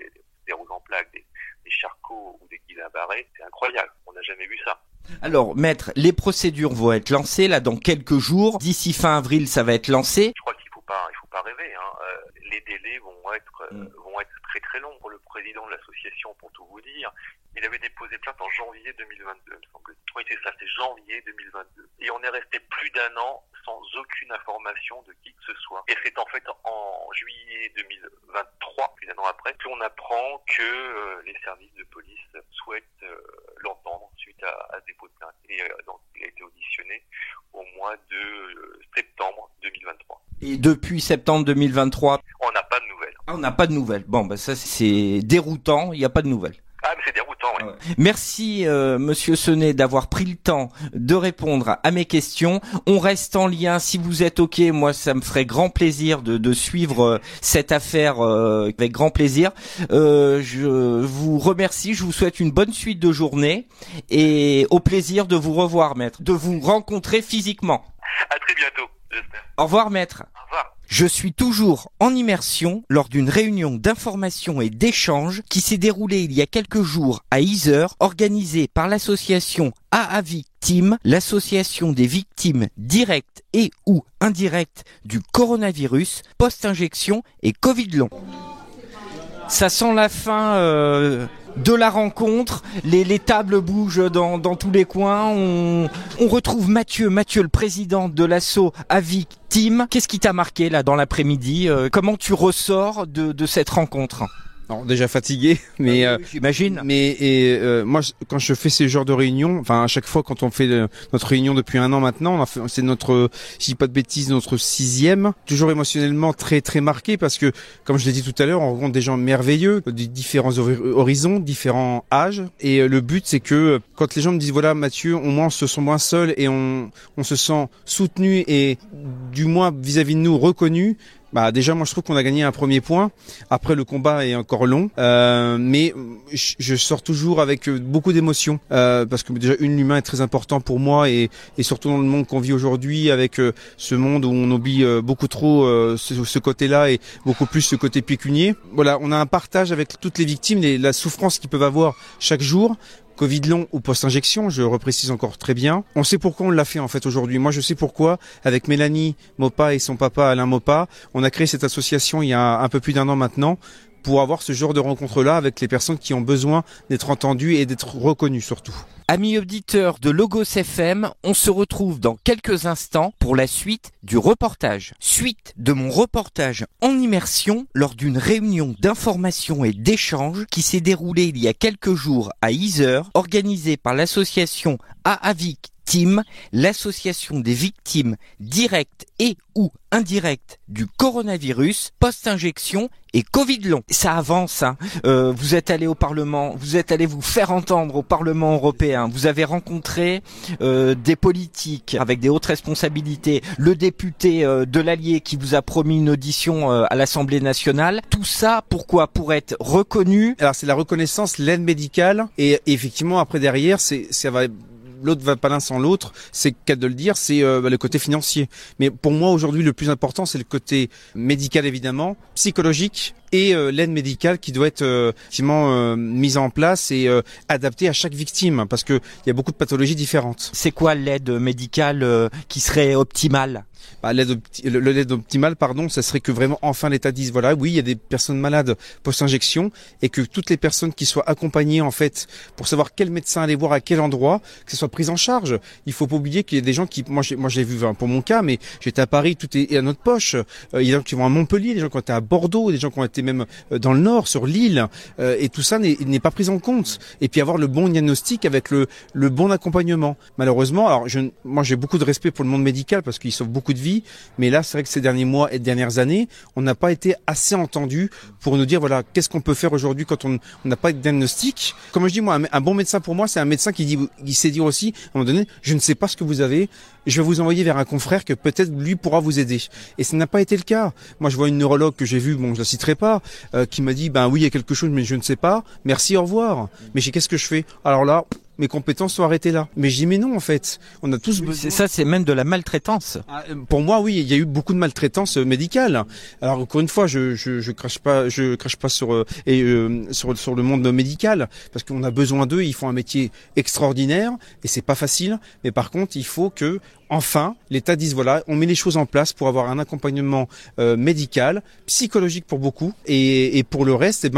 des roues en plaques, des Charcot ou des Guillain-Barré, c'est incroyable, on n'a jamais vu ça. Alors, maître, les procédures vont être lancées là dans quelques jours. D'ici fin avril, ça va être lancé. Je crois qu'il faut pas rêver. Les délais vont être très très longs pour le président de l'association, pour tout vous dire, il avait déposé plainte en janvier 2022, me semble. Oui, c'est ça, c'est janvier 2022. Et on est resté plus d'un an sans aucune information de qui que ce soit. Et c'est en fait en juillet 2023, plus d'un an après, qu'on apprend que les services de police souhaitent l'entendre suite à ce dépôt de plainte. Et donc, il a été auditionné au mois de septembre 2023. Et depuis septembre 2023, on n'a pas de nouvelles. On n'a pas de nouvelles. Bon, bah ça c'est déroutant, il n'y a pas de nouvelles. Ah, mais c'est déroutant, oui. Ouais. Merci, Monsieur Senet, d'avoir pris le temps de répondre à mes questions. On reste en lien. Si vous êtes OK, moi, ça me ferait grand plaisir de suivre cette affaire avec grand plaisir. Je vous remercie. Je vous souhaite une bonne suite de journée et au plaisir de vous revoir, maître, de vous rencontrer physiquement. À très bientôt, j'espère. Au revoir, maître. Au revoir. Je suis toujours en immersion lors d'une réunion d'information et d'échange qui s'est déroulée il y a quelques jours à Yzeure, organisée par l'association AAVIC Team, l'association des victimes directes et ou indirectes du coronavirus, post-injection et Covid long. Ça sent la fin de la rencontre, les tables bougent dans tous les coins, on retrouve Mathieu, le président de l'asso AAVIC Team. Qu'est-ce qui t'a marqué là dans l'après-midi? Comment tu ressors de cette rencontre? Non, déjà fatigué, mais oui, j'imagine. Moi, quand je fais ces genres de réunions, enfin à chaque fois quand on fait notre réunion depuis un an maintenant, c'est notre, si je dis pas de bêtises, notre 6e. Toujours émotionnellement très très marqué parce que, comme je l'ai dit tout à l'heure, on rencontre des gens merveilleux, de différents horizons, différents âges. Et le but, c'est que quand les gens me disent voilà Mathieu, au moins on se sent moins seul et on se sent soutenu et du moins vis-à-vis de nous reconnu. Bah déjà moi je trouve qu'on a gagné un premier point. Après le combat est encore long, mais je sors toujours avec beaucoup d'émotions parce que déjà l'humain est très important pour moi et surtout dans le monde qu'on vit aujourd'hui avec ce monde où on oublie beaucoup trop ce côté-là et beaucoup plus ce côté pécunier. Voilà, on a un partage avec toutes les victimes, la souffrance qu'ils peuvent avoir chaque jour. Covid long ou post-injection, je reprécise encore très bien. On sait pourquoi on l'a fait en fait aujourd'hui. Moi je sais pourquoi, avec Mélanie Maupas et son papa Alain Maupas, on a créé cette association il y a un peu plus d'un an maintenant pour avoir ce genre de rencontre-là avec les personnes qui ont besoin d'être entendues et d'être reconnues surtout. Amis auditeurs de Logos FM, on se retrouve dans quelques instants pour la suite du reportage. Suite de mon reportage en immersion lors d'une réunion d'information et d'échange qui s'est déroulée il y a quelques jours à Yzeure, organisée par l'association AAVIC Team, l'association des victimes directes et ou indirectes du coronavirus, post-injection et Covid long. Ça avance, hein. Vous êtes allé au Parlement, vous êtes allé vous faire entendre au Parlement européen, vous avez rencontré des politiques avec des hautes responsabilités, le député de l'Allier qui vous a promis une audition à l'Assemblée nationale. Tout ça, pourquoi? Pour être reconnu. Alors c'est la reconnaissance, l'aide médicale et effectivement après derrière, ça va... L'autre va pas l'un sans l'autre, c'est qu'à de le dire, c'est le côté financier. Mais pour moi aujourd'hui le plus important c'est le côté médical évidemment, psychologique et l'aide médicale qui doit être effectivement mise en place et adaptée à chaque victime parce que il y a beaucoup de pathologies différentes. C'est quoi l'aide médicale qui serait optimale? L'aide optimale, ça serait que vraiment enfin l'État dise voilà, oui, il y a des personnes malades post-injection et que toutes les personnes qui soient accompagnées en fait pour savoir quel médecin aller voir à quel endroit, que ce soit pris en charge. Il faut pas oublier qu'il y a des gens qui, moi j'ai vu pour mon cas, mais j'étais à Paris, tout est à notre poche. Il y a des gens qui vont à Montpellier, des gens qui ont été à Bordeaux, des gens qui ont été même dans le Nord, sur l'île, et tout ça n'est pas pris en compte. Et puis avoir le bon diagnostic avec le bon accompagnement. Malheureusement, alors moi j'ai beaucoup de respect pour le monde médical parce qu'il sauve beaucoup de vies, mais là c'est vrai que ces derniers mois et dernières années, on n'a pas été assez entendu pour nous dire voilà qu'est-ce qu'on peut faire aujourd'hui quand on n'a pas de diagnostic. Comme je dis moi, un bon médecin pour moi c'est un médecin qui sait dire aussi à un moment donné je ne sais pas ce que vous avez, je vais vous envoyer vers un confrère que peut-être lui pourra vous aider. Et ça n'a pas été le cas. Moi je vois une neurologue que j'ai vue, bon je la citerai pas, qui m'a dit ben oui il y a quelque chose mais je ne sais pas, merci au revoir. Mais qu'est-ce que je fais? Alors là mes compétences sont arrêtées là. Mais je dis mais non en fait, on a tous besoin. C'est même de la maltraitance. Pour moi oui, il y a eu beaucoup de maltraitance médicale. Alors encore une fois, je crache pas sur le monde médical parce qu'on a besoin d'eux, ils font un métier extraordinaire et c'est pas facile, mais par contre, il faut que enfin, l'État dise voilà, on met les choses en place pour avoir un accompagnement médical, psychologique pour beaucoup, et pour le reste,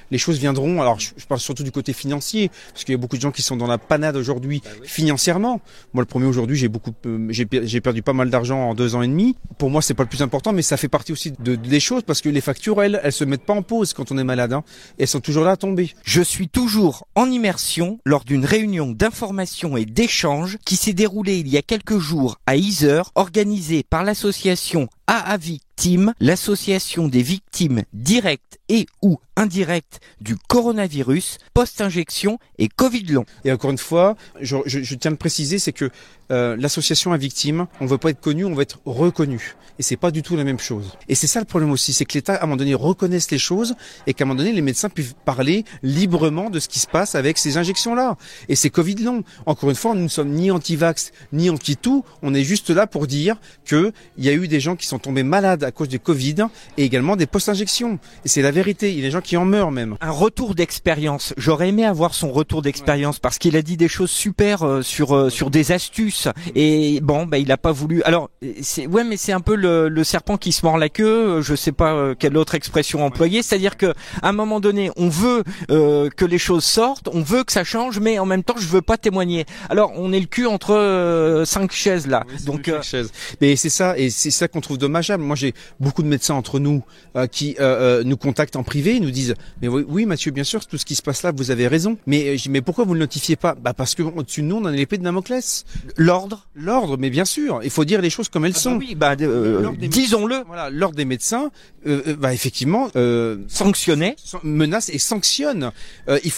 les choses viendront. Alors, je parle surtout du côté financier, parce qu'il y a beaucoup de gens qui sont dans la panade aujourd'hui financièrement. Moi, le premier aujourd'hui, j'ai perdu pas mal d'argent en 2 ans et demi. Pour moi, c'est pas le plus important, mais ça fait partie aussi des choses, parce que les factures, elles se mettent pas en pause quand on est malade, hein, et elles sont toujours là à tomber. Je suis toujours en immersion lors d'une réunion d'information et d'échange qui s'est déroulée il y a quelques jours à Yzeure, organisée par l'association AA Victimes, l'association des victimes directes et ou indirectes du coronavirus, post-injection et Covid long. Et encore une fois, je tiens à le préciser, c'est que l'association à victimes, on veut pas être connu, on veut être reconnu. Et c'est pas du tout la même chose. Et c'est ça le problème aussi, c'est que l'État, à un moment donné, reconnaisse les choses et qu'à un moment donné, les médecins puissent parler librement de ce qui se passe avec ces injections-là. Et c'est Covid long. Encore une fois, nous ne sommes ni anti-vax, ni anti-tout. On est juste là pour dire que il y a eu des gens qui sont tombés malades à cause du Covid et également des post-injections. Et c'est la vérité. Il y a des gens qui en meurent même. Un retour d'expérience. J'aurais aimé avoir son retour d'expérience parce qu'il a dit des choses super sur des astuces. Et bon, il a pas voulu. Alors, mais c'est un peu le serpent qui se mord la queue. Je sais pas quelle autre expression employer. C'est-à-dire que à un moment donné, on veut que les choses sortent, on veut que ça change, mais en même temps, je veux pas témoigner. Alors, on est le cul entre 5 chaises là. Oui, donc, mais c'est ça qu'on trouve dommageable. Moi, j'ai beaucoup de médecins entre nous qui nous contactent en privé, nous disent mais oui Mathieu, bien sûr, tout ce qui se passe là, vous avez raison. Mais mais pourquoi vous ne le notifiez pas? Parce que au-dessus de nous, on a l'épée de Damoclès. L'ordre, mais bien sûr, il faut dire les choses comme elles sont. Disons-le. Voilà, l'ordre des médecins, effectivement, sanctionner, menace et sanctionne.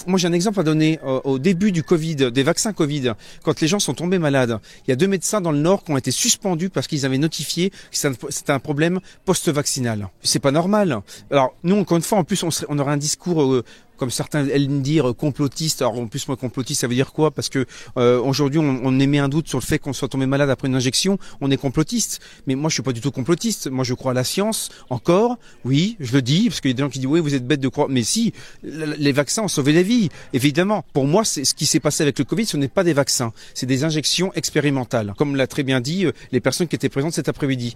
Moi, j'ai un exemple à donner. Au début du Covid, des vaccins Covid, quand les gens sont tombés malades, il y a 2 médecins dans le Nord qui ont été suspendus parce qu'ils avaient notifié que c'était un problème post-vaccinal. C'est pas normal. Alors nous, encore une fois, en plus, on aurait un discours comme certains aiment dire complotiste. Alors en plus moi complotiste ça veut dire quoi? Parce que aujourd'hui on émet un doute sur le fait qu'on soit tombé malade après une injection, on est complotiste. Mais moi je suis pas du tout complotiste. Moi je crois à la science encore. Oui, je le dis parce qu'il y a des gens qui disent oui vous êtes bête de croire. Mais si, les vaccins ont sauvé des vies. Évidemment. Pour moi c'est ce qui s'est passé avec le Covid, ce n'est pas des vaccins, c'est des injections expérimentales. Comme l'a très bien dit les personnes qui étaient présentes cet après-midi.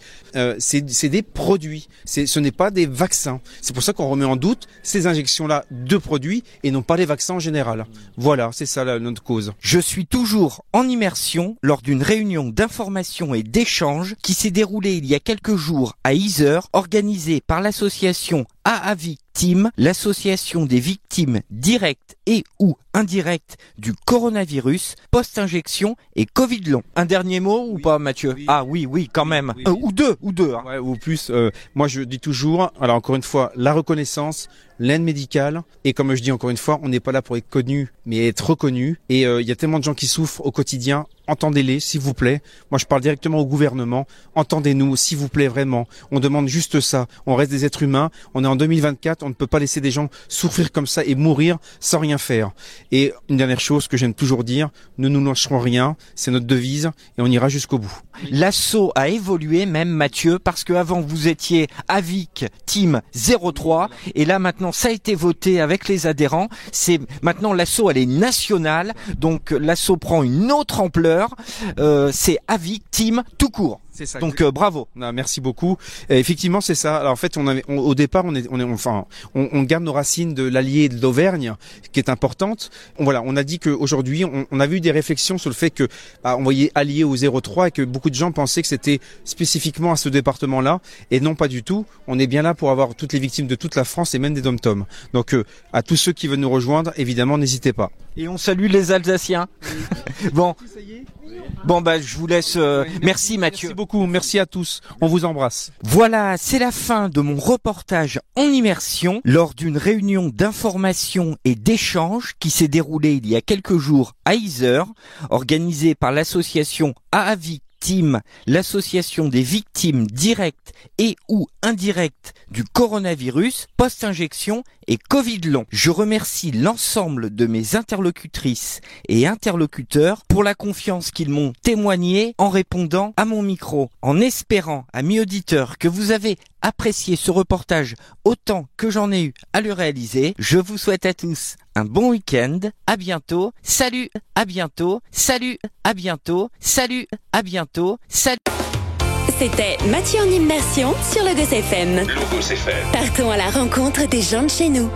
C'est des produits. Ce n'est pas des vaccins. C'est pour ça qu'on remet en doute ces injections-là de produits et non pas les vaccins en général. Voilà, c'est ça notre cause. Je suis toujours en immersion lors d'une réunion d'information et d'échange qui s'est déroulée il y a quelques jours à Yzeure, organisée par l'association AA Victimes, l'association des victimes directes et ou indirectes du coronavirus, post-injection et Covid long. Un dernier mot ou pas, Mathieu? Ah oui, quand même. Ou deux. Hein. Ouais, ou plus. Moi, je dis toujours, alors encore une fois, la reconnaissance, l'aide médicale, et comme je dis encore une fois, on n'est pas là pour être connu, mais être reconnu. Et il y a tellement de gens qui souffrent au quotidien. Entendez-les, s'il vous plaît. Moi, je parle directement au gouvernement. Entendez-nous, s'il vous plaît, vraiment. On demande juste ça. On reste des êtres humains. On est en 2024. On ne peut pas laisser des gens souffrir comme ça et mourir sans rien faire. Et une dernière chose que j'aime toujours dire, ne nous lâcherons rien. C'est notre devise et on ira jusqu'au bout. L'asso a évolué même, Mathieu, parce que avant vous étiez AVIC Team 03 et là maintenant ça a été voté avec les adhérents. C'est maintenant l'asso, elle est nationale. Donc l'asso prend une autre ampleur. C'est AVIC Team tout court. C'est ça. Donc bravo. Non, merci beaucoup. Effectivement, c'est ça. Alors en fait, au départ, on garde nos racines de l'Allier et de l'Auvergne, qui est importante. On a dit qu'aujourd'hui, on a vu des réflexions sur le fait que on voyait Allier au 03 et que beaucoup de gens pensaient que c'était spécifiquement à ce département-là, et non pas du tout. On est bien là pour avoir toutes les victimes de toute la France et même des dom-toms. Donc à tous ceux qui veulent nous rejoindre, évidemment, n'hésitez pas. Et on salue les Alsaciens. Bon. Bon je vous laisse. Merci Mathieu. Merci beaucoup, merci à tous. On vous embrasse. Voilà, c'est la fin de mon reportage en immersion lors d'une réunion d'information et d'échange qui s'est déroulée il y a quelques jours à Yzeure, organisée par l'association AA Victimes Team, l'association des victimes directes et ou indirectes du coronavirus, post-injection et Covid long. Je remercie l'ensemble de mes interlocutrices et interlocuteurs pour la confiance qu'ils m'ont témoignée en répondant à mon micro. En espérant, amis auditeurs, que vous avez apprécié ce reportage autant que j'en ai eu à le réaliser, je vous souhaite à tous un bon week-end. À bientôt. Salut, à bientôt. Salut, à bientôt. Salut, à bientôt. Salut. C'était Mathieu en immersion sur Logos FM. Logos FM. Partons à la rencontre des gens de chez nous.